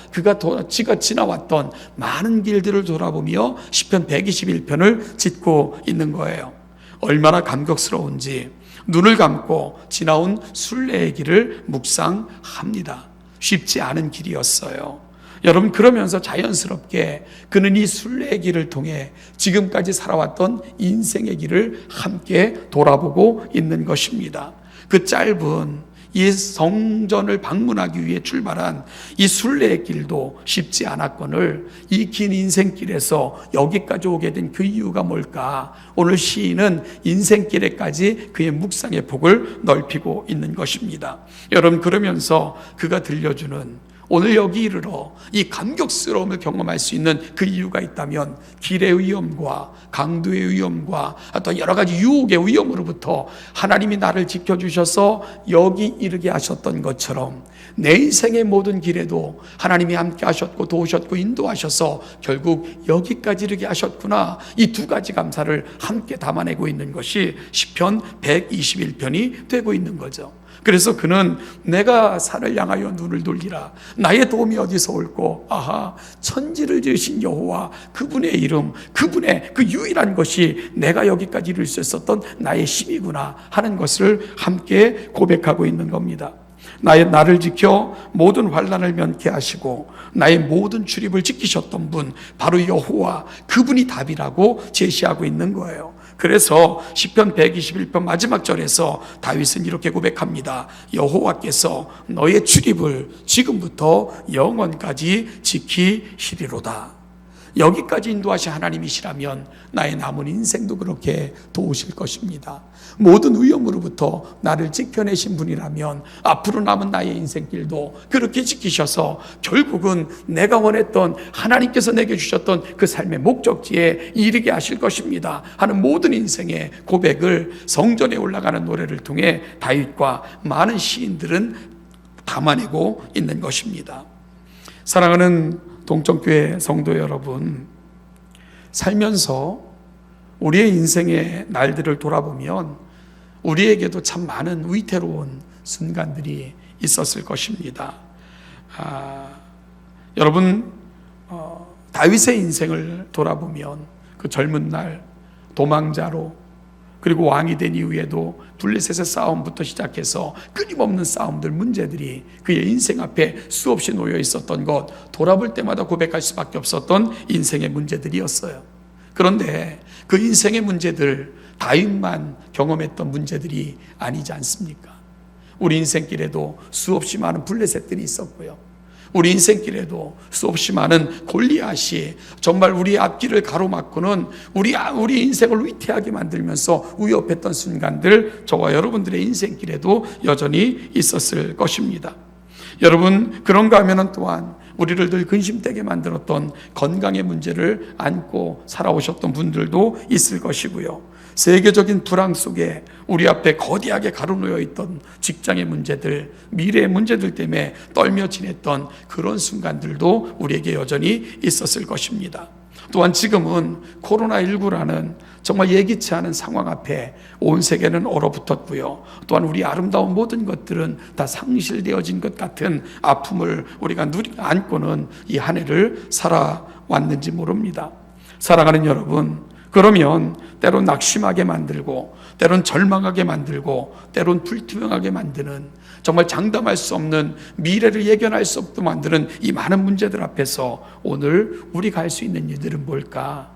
지가 지나왔던 많은 길들을 돌아보며 시편 121편을 짓고 있는 거예요. 얼마나 감격스러운지 눈을 감고 지나온 순례의 길을 묵상합니다. 쉽지 않은 길이었어요. 여러분, 그러면서 자연스럽게 그는 이 순례의 길을 통해 지금까지 살아왔던 인생의 길을 함께 돌아보고 있는 것입니다. 그 짧은 이 성전을 방문하기 위해 출발한 이 순례의 길도 쉽지 않았거늘 이 긴 인생길에서 여기까지 오게 된 그 이유가 뭘까? 오늘 시인은 인생길에까지 그의 묵상의 폭을 넓히고 있는 것입니다. 여러분, 그러면서 그가 들려주는 오늘 여기 이르러 이 감격스러움을 경험할 수 있는 그 이유가 있다면 길의 위험과 강도의 위험과 어떤 여러 가지 유혹의 위험으로부터 하나님이 나를 지켜주셔서 여기 이르게 하셨던 것처럼 내 인생의 모든 길에도 하나님이 함께 하셨고 도우셨고 인도하셔서 결국 여기까지 이르게 하셨구나. 이 두 가지 감사를 함께 담아내고 있는 것이 시편 121편이 되고 있는 거죠. 그래서 그는 내가 산을 향하여 눈을 돌리라 나의 도움이 어디서 올꼬. 아하, 천지를 지으신 여호와 그분의 이름, 그분의 그 유일한 것이 내가 여기까지 이룰 수 있었던 나의 힘이구나 하는 것을 함께 고백하고 있는 겁니다. 나를 지켜 모든 환난을 면케 하시고 나의 모든 출입을 지키셨던 분, 바로 여호와 그분이 답이라고 제시하고 있는 거예요. 그래서 시편 121편 마지막 절에서 다윗은 이렇게 고백합니다. 여호와께서 너의 출입을 지금부터 영원까지 지키시리로다. 여기까지 인도하신 하나님이시라면 나의 남은 인생도 그렇게 도우실 것입니다. 모든 위험으로부터 나를 지켜내신 분이라면 앞으로 남은 나의 인생길도 그렇게 지키셔서 결국은 내가 원했던 하나님께서 내게 주셨던 그 삶의 목적지에 이르게 하실 것입니다 하는 모든 인생의 고백을 성전에 올라가는 노래를 통해 다윗과 많은 시인들은 담아내고 있는 것입니다. 사랑하는 동정교회 성도 여러분, 살면서 우리의 인생의 날들을 돌아보면 우리에게도 참 많은 위태로운 순간들이 있었을 것입니다. 여러분, 다윗의 인생을 돌아보면 그 젊은 날 도망자로 그리고 왕이 된 이후에도 블레셋의 싸움부터 시작해서 끊임없는 싸움들, 문제들이 그의 인생 앞에 수없이 놓여 있었던 것, 돌아볼 때마다 고백할 수밖에 없었던 인생의 문제들이었어요. 그런데 그 인생의 문제들, 다윗만 경험했던 문제들이 아니지 않습니까? 우리 인생길에도 수없이 많은 블레셋들이 있었고요. 우리 인생길에도 수없이 많은 골리앗이 정말 우리 앞길을 가로막고는 우리 인생을 위태하게 만들면서 위협했던 순간들, 저와 여러분들의 인생길에도 여전히 있었을 것입니다. 여러분, 그런가 하면 또한 우리를 늘 근심되게 만들었던 건강의 문제를 안고 살아오셨던 분들도 있을 것이고요. 세계적인 불황 속에 우리 앞에 거대하게 가로놓여 있던 직장의 문제들, 미래의 문제들 때문에 떨며 지냈던 그런 순간들도 우리에게 여전히 있었을 것입니다. 또한 지금은 코로나19라는 정말 예기치 않은 상황 앞에 온 세계는 얼어붙었고요. 또한 우리 아름다운 모든 것들은 다 상실되어진 것 같은 아픔을 우리가 안고는 이 한 해를 살아왔는지 모릅니다. 사랑하는 여러분, 그러면 때론 낙심하게 만들고 때론 절망하게 만들고 때론 불투명하게 만드는, 정말 장담할 수 없는, 미래를 예견할 수 없게 만드는 이 많은 문제들 앞에서 오늘 우리가 할 수 있는 일들은 뭘까?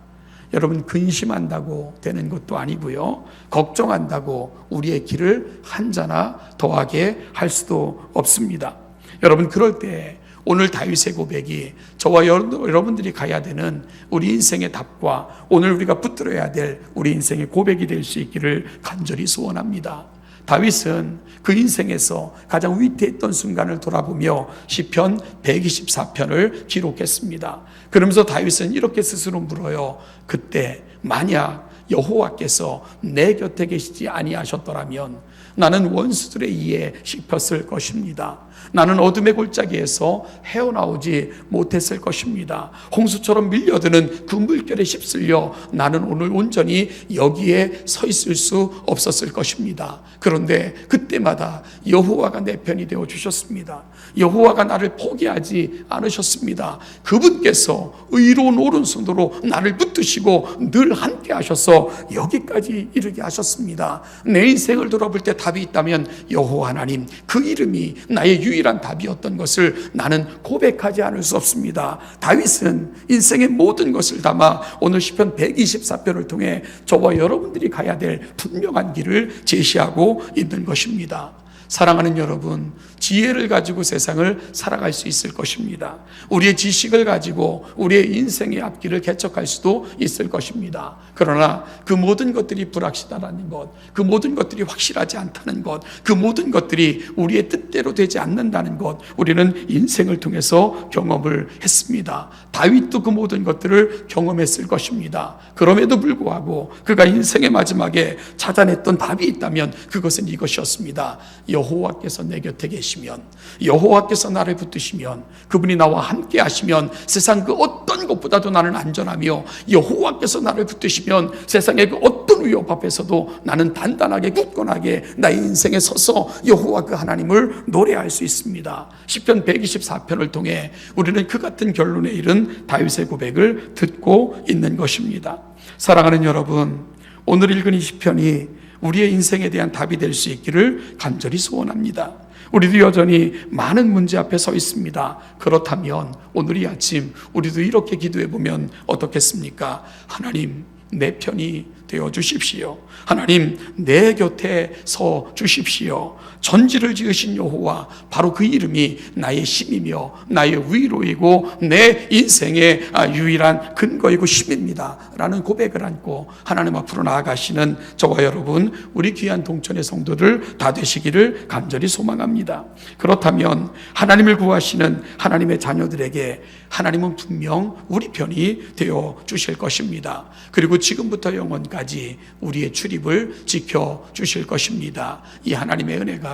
여러분, 근심한다고 되는 것도 아니고요, 걱정한다고 우리의 길을 한자나 더하게 할 수도 없습니다. 여러분, 그럴 때 오늘 다윗의 고백이 저와 여러분들이 가야 되는 우리 인생의 답과 오늘 우리가 붙들어야 될 우리 인생의 고백이 될 수 있기를 간절히 소원합니다. 다윗은 그 인생에서 가장 위태했던 순간을 돌아보며 시편 124편을 기록했습니다. 그러면서 다윗은 이렇게 스스로 물어요. 그때 만약 여호와께서 내 곁에 계시지 아니하셨더라면 나는 원수들의 이에 씹혔을 것입니다. 나는 어둠의 골짜기에서 헤어나오지 못했을 것입니다. 홍수처럼 밀려드는 그 물결에 휩쓸려 나는 오늘 온전히 여기에 서 있을 수 없었을 것입니다. 그런데 그때마다 여호와가 내 편이 되어 주셨습니다. 여호와가 나를 포기하지 않으셨습니다. 그분께서 의로운 오른손으로 나를 붙드시고 늘 함께 하셔서 여기까지 이르게 하셨습니다. 내 인생을 돌아볼 때 답이 있다면 여호와 하나님, 그 이름이 나의 유일한 답이었던 것을 나는 고백하지 않을 수 없습니다. 다윗은 인생의 모든 것을 담아 오늘 시편 124편을 통해 저와 여러분들이 가야 될 분명한 길을 제시하고 있는 것입니다. 사랑하는 여러분, 지혜를 가지고 세상을 살아갈 수 있을 것입니다. 우리의 지식을 가지고 우리의 인생의 앞길을 개척할 수도 있을 것입니다. 그러나 그 모든 것들이 불확실하다는 것, 그 모든 것들이 확실하지 않다는 것, 그 모든 것들이 우리의 뜻대로 되지 않는다는 것, 우리는 인생을 통해서 경험을 했습니다. 다윗도 그 모든 것들을 경험했을 것입니다. 그럼에도 불구하고 그가 인생의 마지막에 찾아냈던 답이 있다면 그것은 이것이었습니다. 여호와께서 내 곁에 계시면, 여호와께서 나를 붙드시면, 그분이 나와 함께 하시면 세상 그 어떤 것보다도 나는 안전하며, 여호와께서 나를 붙드시면 세상의 그 어떤 위협 앞에서도 나는 단단하게 굳건하게 나의 인생에 서서 여호와 그 하나님을 노래할 수 있습니다. 시편 124편을 통해 우리는 그 같은 결론에 이른 다윗의 고백을 듣고 있는 것입니다. 사랑하는 여러분, 오늘 읽은 이 시편이 우리의 인생에 대한 답이 될 수 있기를 간절히 소원합니다. 우리도 여전히 많은 문제 앞에 서 있습니다. 그렇다면 오늘 이 아침 우리도 이렇게 기도해 보면 어떻겠습니까? 하나님, 내 편이 되어 주십시오. 하나님, 내 곁에 서 주십시오. 전지를 지으신 여호와, 바로 그 이름이 나의 힘이며 나의 위로이고 내 인생의 유일한 근거이고 힘입니다 라는 고백을 안고 하나님 앞으로 나아가시는 저와 여러분, 우리 귀한 동천의 성도들 다 되시기를 간절히 소망합니다. 그렇다면 하나님을 구하시는 하나님의 자녀들에게 하나님은 분명 우리 편이 되어 주실 것입니다. 그리고 지금부터 영원까지 우리의 출입을 지켜주실 것입니다. 이 하나님의 은혜가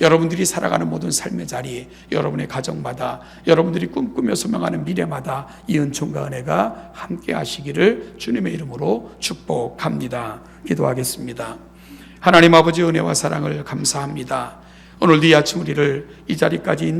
여러분들이 살아가는 모든 삶의 자리, 여러분의 가정마다, 여러분들이 꿈꾸며 소망하는 미래마다 이 은총과 은혜가 함께 하시기를 주님의 이름으로 축복합니다. 기도하겠습니다. 하나님 아버지, 은혜와 사랑을 감사합니다. 오늘도 이 아침 우리를 이 자리까지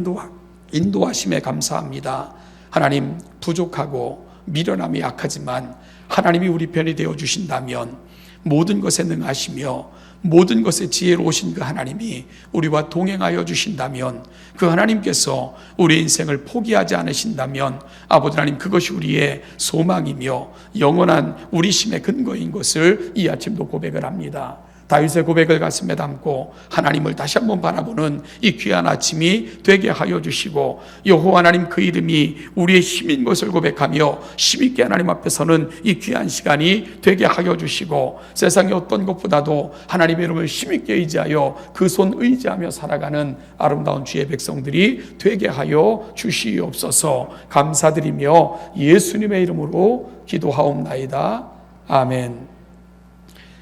인도하심에 감사합니다. 하나님, 부족하고 미련함이 약하지만 하나님이 우리 편이 되어 주신다면, 모든 것에 능하시며 모든 것에 지혜로우신 그 하나님이 우리와 동행하여 주신다면, 그 하나님께서 우리 인생을 포기하지 않으신다면 아버지 하나님, 그것이 우리의 소망이며 영원한 우리 힘의 근거인 것을 이 아침도 고백을 합니다. 다윗의 고백을 가슴에 담고 하나님을 다시 한번 바라보는 이 귀한 아침이 되게 하여 주시고, 여호와 하나님 그 이름이 우리의 힘인 것을 고백하며 힘있게 하나님 앞에서는 이 귀한 시간이 되게 하여 주시고, 세상의 어떤 것보다도 하나님의 이름을 힘있게 의지하여 그 손 의지하며 살아가는 아름다운 주의 백성들이 되게 하여 주시옵소서. 감사드리며 예수님의 이름으로 기도하옵나이다. 아멘.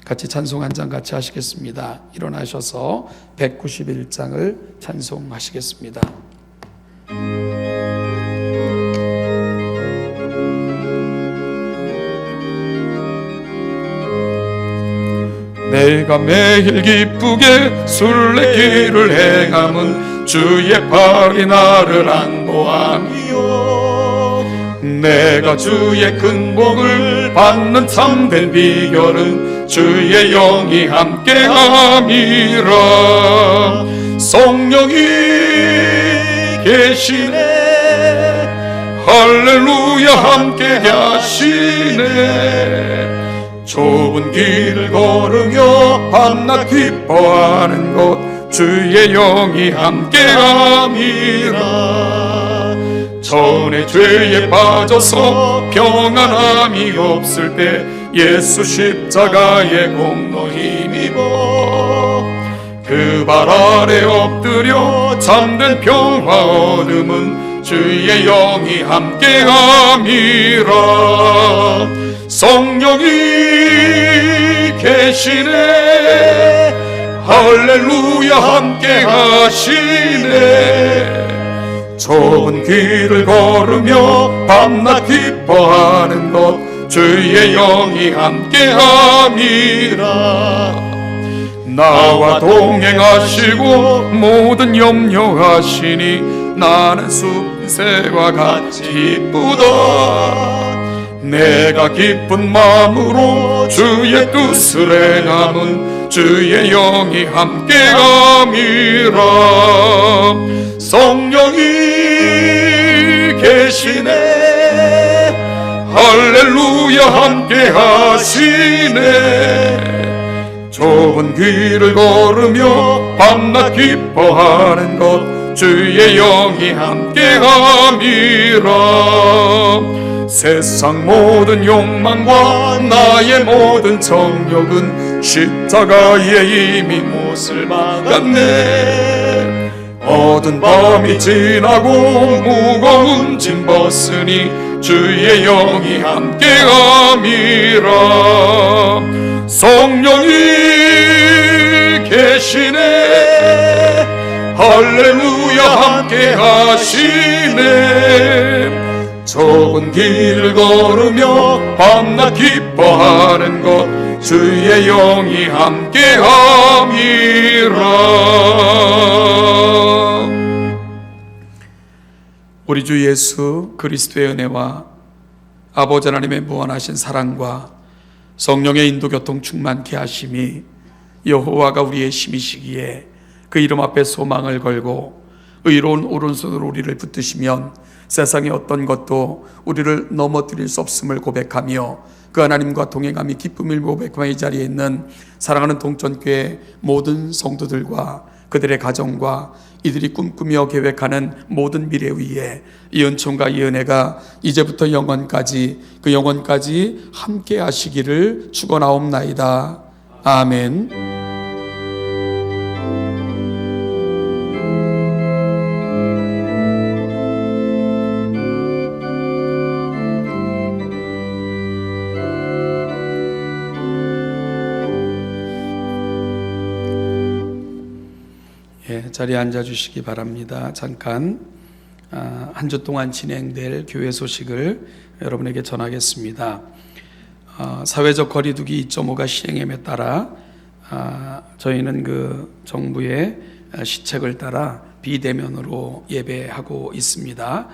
같이 찬송 한 장 같이 하시겠습니다. 일어나셔서 191장을 찬송하시겠습니다. 내가 매일 기쁘게 순례길을 행함은 주의 팔이 나를 안보함이요, 내가 주의 큰 복을 받는 참된 비결은 주의 영이 함께함이라. 성령이 계시네, 할렐루야 함께 하시네. 좁은 길을 걸으며 밤낮 기뻐하는 것 주의 영이 함께함이라. 전에 죄에 빠져서 평안함이 없을 때 예수 십자가의 공로 힘입어 그 발 아래 엎드려 잠든 평화 얻음은 주의 영이 함께함이라. 성령이 계시네. 할렐루야 함께 하시네. 좁은 길을 걸으며 밤낮 기뻐하는 것 주의 영이 함께함이라. 나와 동행하시고 모든 염려하시니 나는 숲새와 같이 기쁘다. 내가 기쁜 마음으로 주의 뜻을 행함은 주의 영이 함께함이라. 성령이 계시네. 할렐루야 함께 하시네. 좁은 길을 걸으며 밤낮 기뻐하는 것 주의 영이 함께함이라. 세상 모든 욕망과 나의 모든 정욕은 십자가에 이미 못을 박았네. 어두운 밤이 지나고 무거운 짐 벗으니 주의 영이 함께함이라. 성령이 계시네. 할렐루야 함께 하시네. 좁은 길을 걸으며 밤낮 기뻐하는 것 주의 영이 함께함이라. 우리 주 예수 그리스도의 은혜와 아버지 하나님의 무한하신 사랑과 성령의 인도 교통 충만케 하심이 여호와가 우리의 힘이시기에 그 이름 앞에 소망을 걸고 의로운 오른손으로 우리를 붙드시면 세상의 어떤 것도 우리를 넘어뜨릴 수 없음을 고백하며 그 하나님과 동행함이 기쁨을 고백하며 이 자리에 있는 사랑하는 동천교회 모든 성도들과 그들의 가정과 이들이 꿈꾸며 계획하는 모든 미래 위에 이 은총과 이 은혜가 이제부터 영원까지 그 영원까지 함께 하시기를 축원하옵나이다. 아멘. 자리에 앉아주시기 바랍니다. 잠깐 한 주 동안 진행될 교회 소식을 여러분에게 전하겠습니다. 사회적 거리두기 2.5가 시행됨에 따라 저희는 그 정부의 시책을 따라 비대면으로 예배하고 있습니다.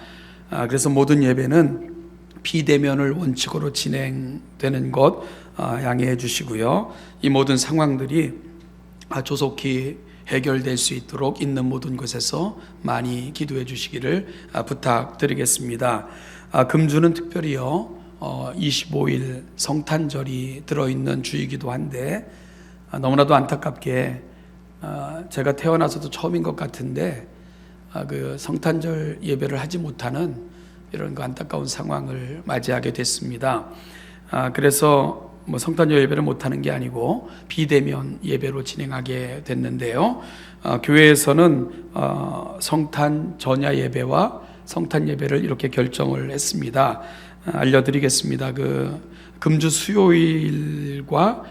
그래서 모든 예배는 비대면을 원칙으로 진행되는 것 양해해 주시고요. 이 모든 상황들이 조속히 해결될 수 있도록 있는 모든 곳에서 많이 기도해 주시기를 부탁드리겠습니다. 금주는 특별히요 25일 성탄절이 들어있는 주이기도 한데 너무나도 안타깝게 제가 태어나서도 처음인 것 같은데 그 성탄절 예배를 하지 못하는 이런 그 안타까운 상황을 맞이하게 됐습니다. 그래서 성탄절 예배를 못하는 게 아니고 비대면 예배로 진행하게 됐는데요. 교회에서는 성탄 전야 예배와 성탄 예배를 이렇게 결정을 했습니다. 알려드리겠습니다. 그 금주 수요일과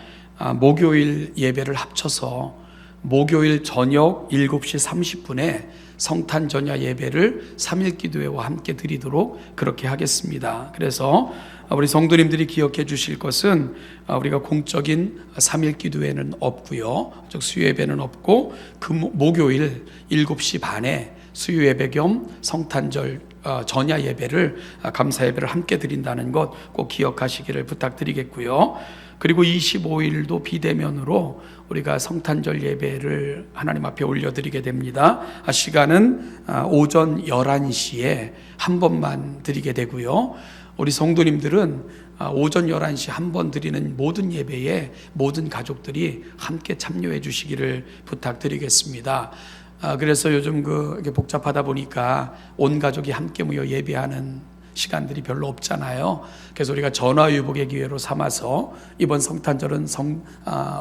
목요일 예배를 합쳐서 목요일 저녁 7시 30분에 성탄 전야 예배를 3일 기도회와 함께 드리도록 그렇게 하겠습니다. 그래서 우리 성도님들이 기억해 주실 것은 우리가 공적인 3일 기도회는 없고요. 즉 수요 예배는 없고 그 목요일 7시 반에 수요 예배 겸 성탄절 전야 예배를 감사 예배를 함께 드린다는 것 꼭 기억하시기를 부탁드리겠고요. 그리고 25일도 비대면으로 우리가 성탄절 예배를 하나님 앞에 올려드리게 됩니다. 시간은 오전 11시에 한 번만 드리게 되고요. 우리 성도님들은 오전 11시 한 번 드리는 모든 예배에 모든 가족들이 함께 참여해 주시기를 부탁드리겠습니다. 그래서 요즘 이게 복잡하다 보니까 온 가족이 함께 모여 예배하는 시간들이 별로 없잖아요. 그래서 우리가 전화위복의 기회로 삼아서 이번 성탄절은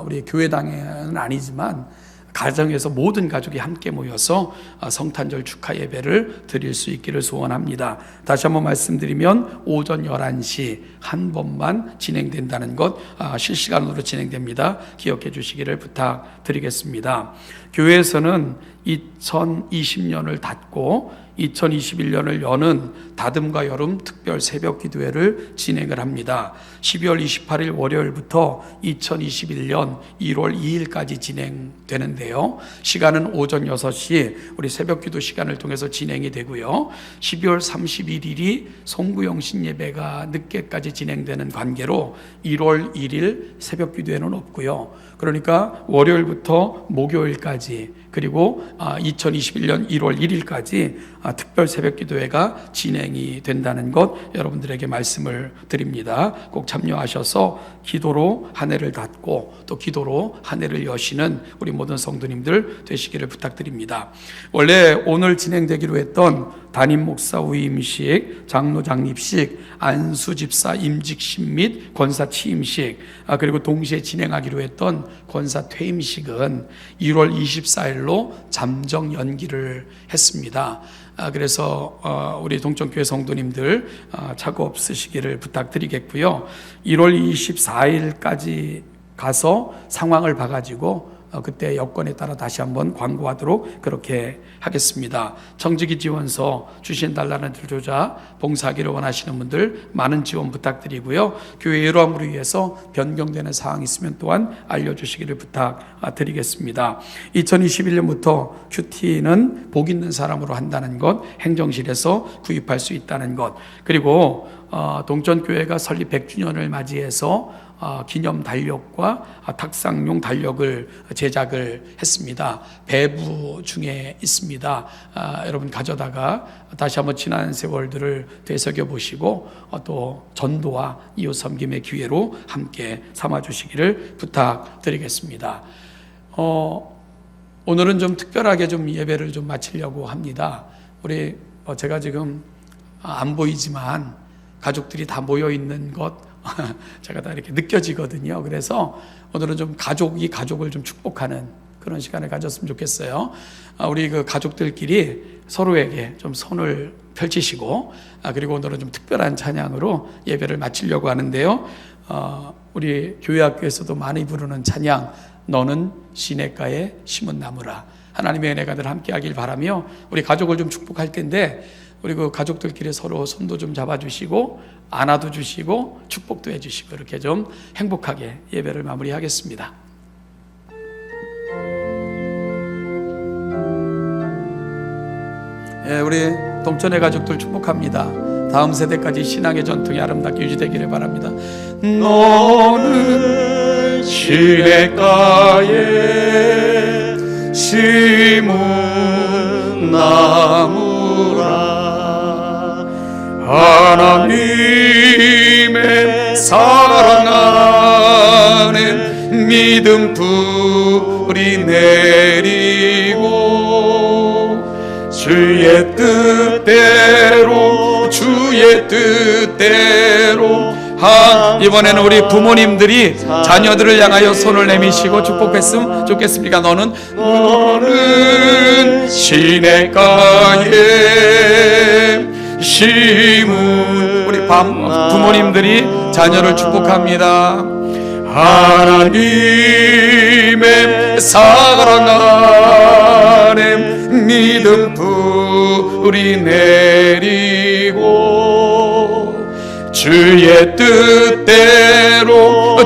우리 교회당에는 아니지만 가정에서 모든 가족이 함께 모여서 성탄절 축하 예배를 드릴 수 있기를 소원합니다. 다시 한번 말씀드리면 오전 11시 한 번만 진행된다는 것, 실시간으로 진행됩니다. 기억해 주시기를 부탁드리겠습니다. 교회에서는 2020년을 닫고 2021년을 여는 다듬과 여름 특별 새벽 기도회를 진행을 합니다. 12월 28일 월요일부터 2021년 1월 2일까지 진행되는데요. 시간은 오전 6시 우리 새벽 기도 시간을 통해서 진행이 되고요. 12월 31일이 송구영신 예배가 늦게까지 진행되는 관계로 1월 1일 새벽 기도회는 없고요. 그러니까 월요일부터 목요일까지 그리고 2021년 1월 1일까지 특별 새벽 기도회가 진행이 된다는 것 여러분들에게 말씀을 드립니다. 꼭 참여하셔서 기도로 한 해를 닫고 또 기도로 한 해를 여시는 우리 모든 성도님들 되시기를 부탁드립니다. 원래 오늘 진행되기로 했던 담임 목사 위임식, 장로 장립식, 안수 집사 임직식 및 권사 취임식, 그리고 동시에 진행하기로 했던 권사 퇴임식은 1월 24일로 잠정 연기를 했습니다. 그래서 우리 동천교회 성도님들 착오 없으시기를 부탁드리겠고요. 1월 24일까지 가서 상황을 봐가지고 그때 여건에 따라 다시 한번 광고하도록 그렇게 하겠습니다. 청지기 지원서 주신달라는 조자 봉사하기를 원하시는 분들 많은 지원 부탁드리고요. 교회 여러함으로 위해서 변경되는 사항이 있으면 또한 알려주시기를 부탁드리겠습니다. 2021년부터 큐티는 복 있는 사람으로 한다는 것, 행정실에서 구입할 수 있다는 것, 그리고 동천교회가 설립 100주년을 맞이해서 기념 달력과 탁상용 달력을 제작을 했습니다. 배부 중에 있습니다. 여러분 가져다가 다시 한번 지난 세월들을 되새겨 보시고 또 전도와 이웃 섬김의 기회로 함께 삼아 주시기를 부탁드리겠습니다. 오늘은 좀 특별하게 좀 예배를 좀 마치려고 합니다. 우리 제가 지금 안 보이지만 가족들이 다 모여 있는 것 제가 다 이렇게 느껴지거든요. 그래서 오늘은 좀 가족이 가족을 좀 축복하는 그런 시간을 가졌으면 좋겠어요. 우리 그 가족들끼리 서로에게 좀 손을 펼치시고, 그리고 오늘은 좀 특별한 찬양으로 예배를 마치려고 하는데요. 우리 교회학교에서도 많이 부르는 찬양, 너는 시냇가에 심은 나무라. 하나님의 은혜가 늘 함께하길 바라며 우리 가족을 좀 축복할 텐데, 우리 그 가족들끼리 서로 손도 좀 잡아주시고 안아도 주시고 축복도 해주시고 이렇게 좀 행복하게 예배를 마무리하겠습니다. 우리 동천의 가족들 축복합니다. 다음 세대까지 신앙의 전통이 아름답게 유지되기를 바랍니다. 너는 시냇가에 심은 나무라. 하나님의 사랑하는 믿음 뿌리 내리고 주의 뜻대로 이번에는 우리 부모님들이 자녀들을 향하여 손을 내미시고 축복했으면 좋겠습니까? 너는 시냇가에 심은 우리 부모님들이 자녀를 축복합니다. 하나님의 사랑하는 믿음 뿌리 내리고 주의 뜻대로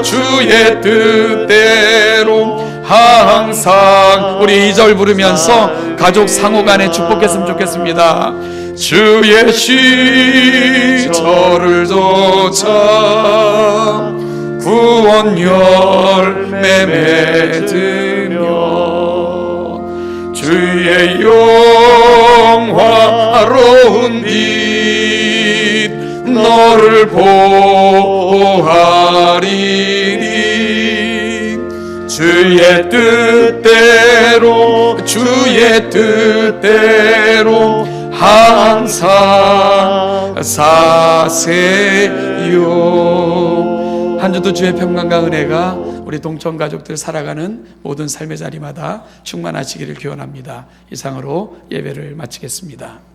항상 우리 2절 부르면서 가족 상호간에 축복했으면 좋겠습니다. 주의 시절을 조차 구원 열매 맺으며 주의 영화로운 빛 너를 보하리니 주의 뜻대로 항상 사세요. 한 주도 주의 평강과 은혜가 우리 동천 가족들 살아가는 모든 삶의 자리마다 충만하시기를 기원합니다. 이상으로 예배를 마치겠습니다.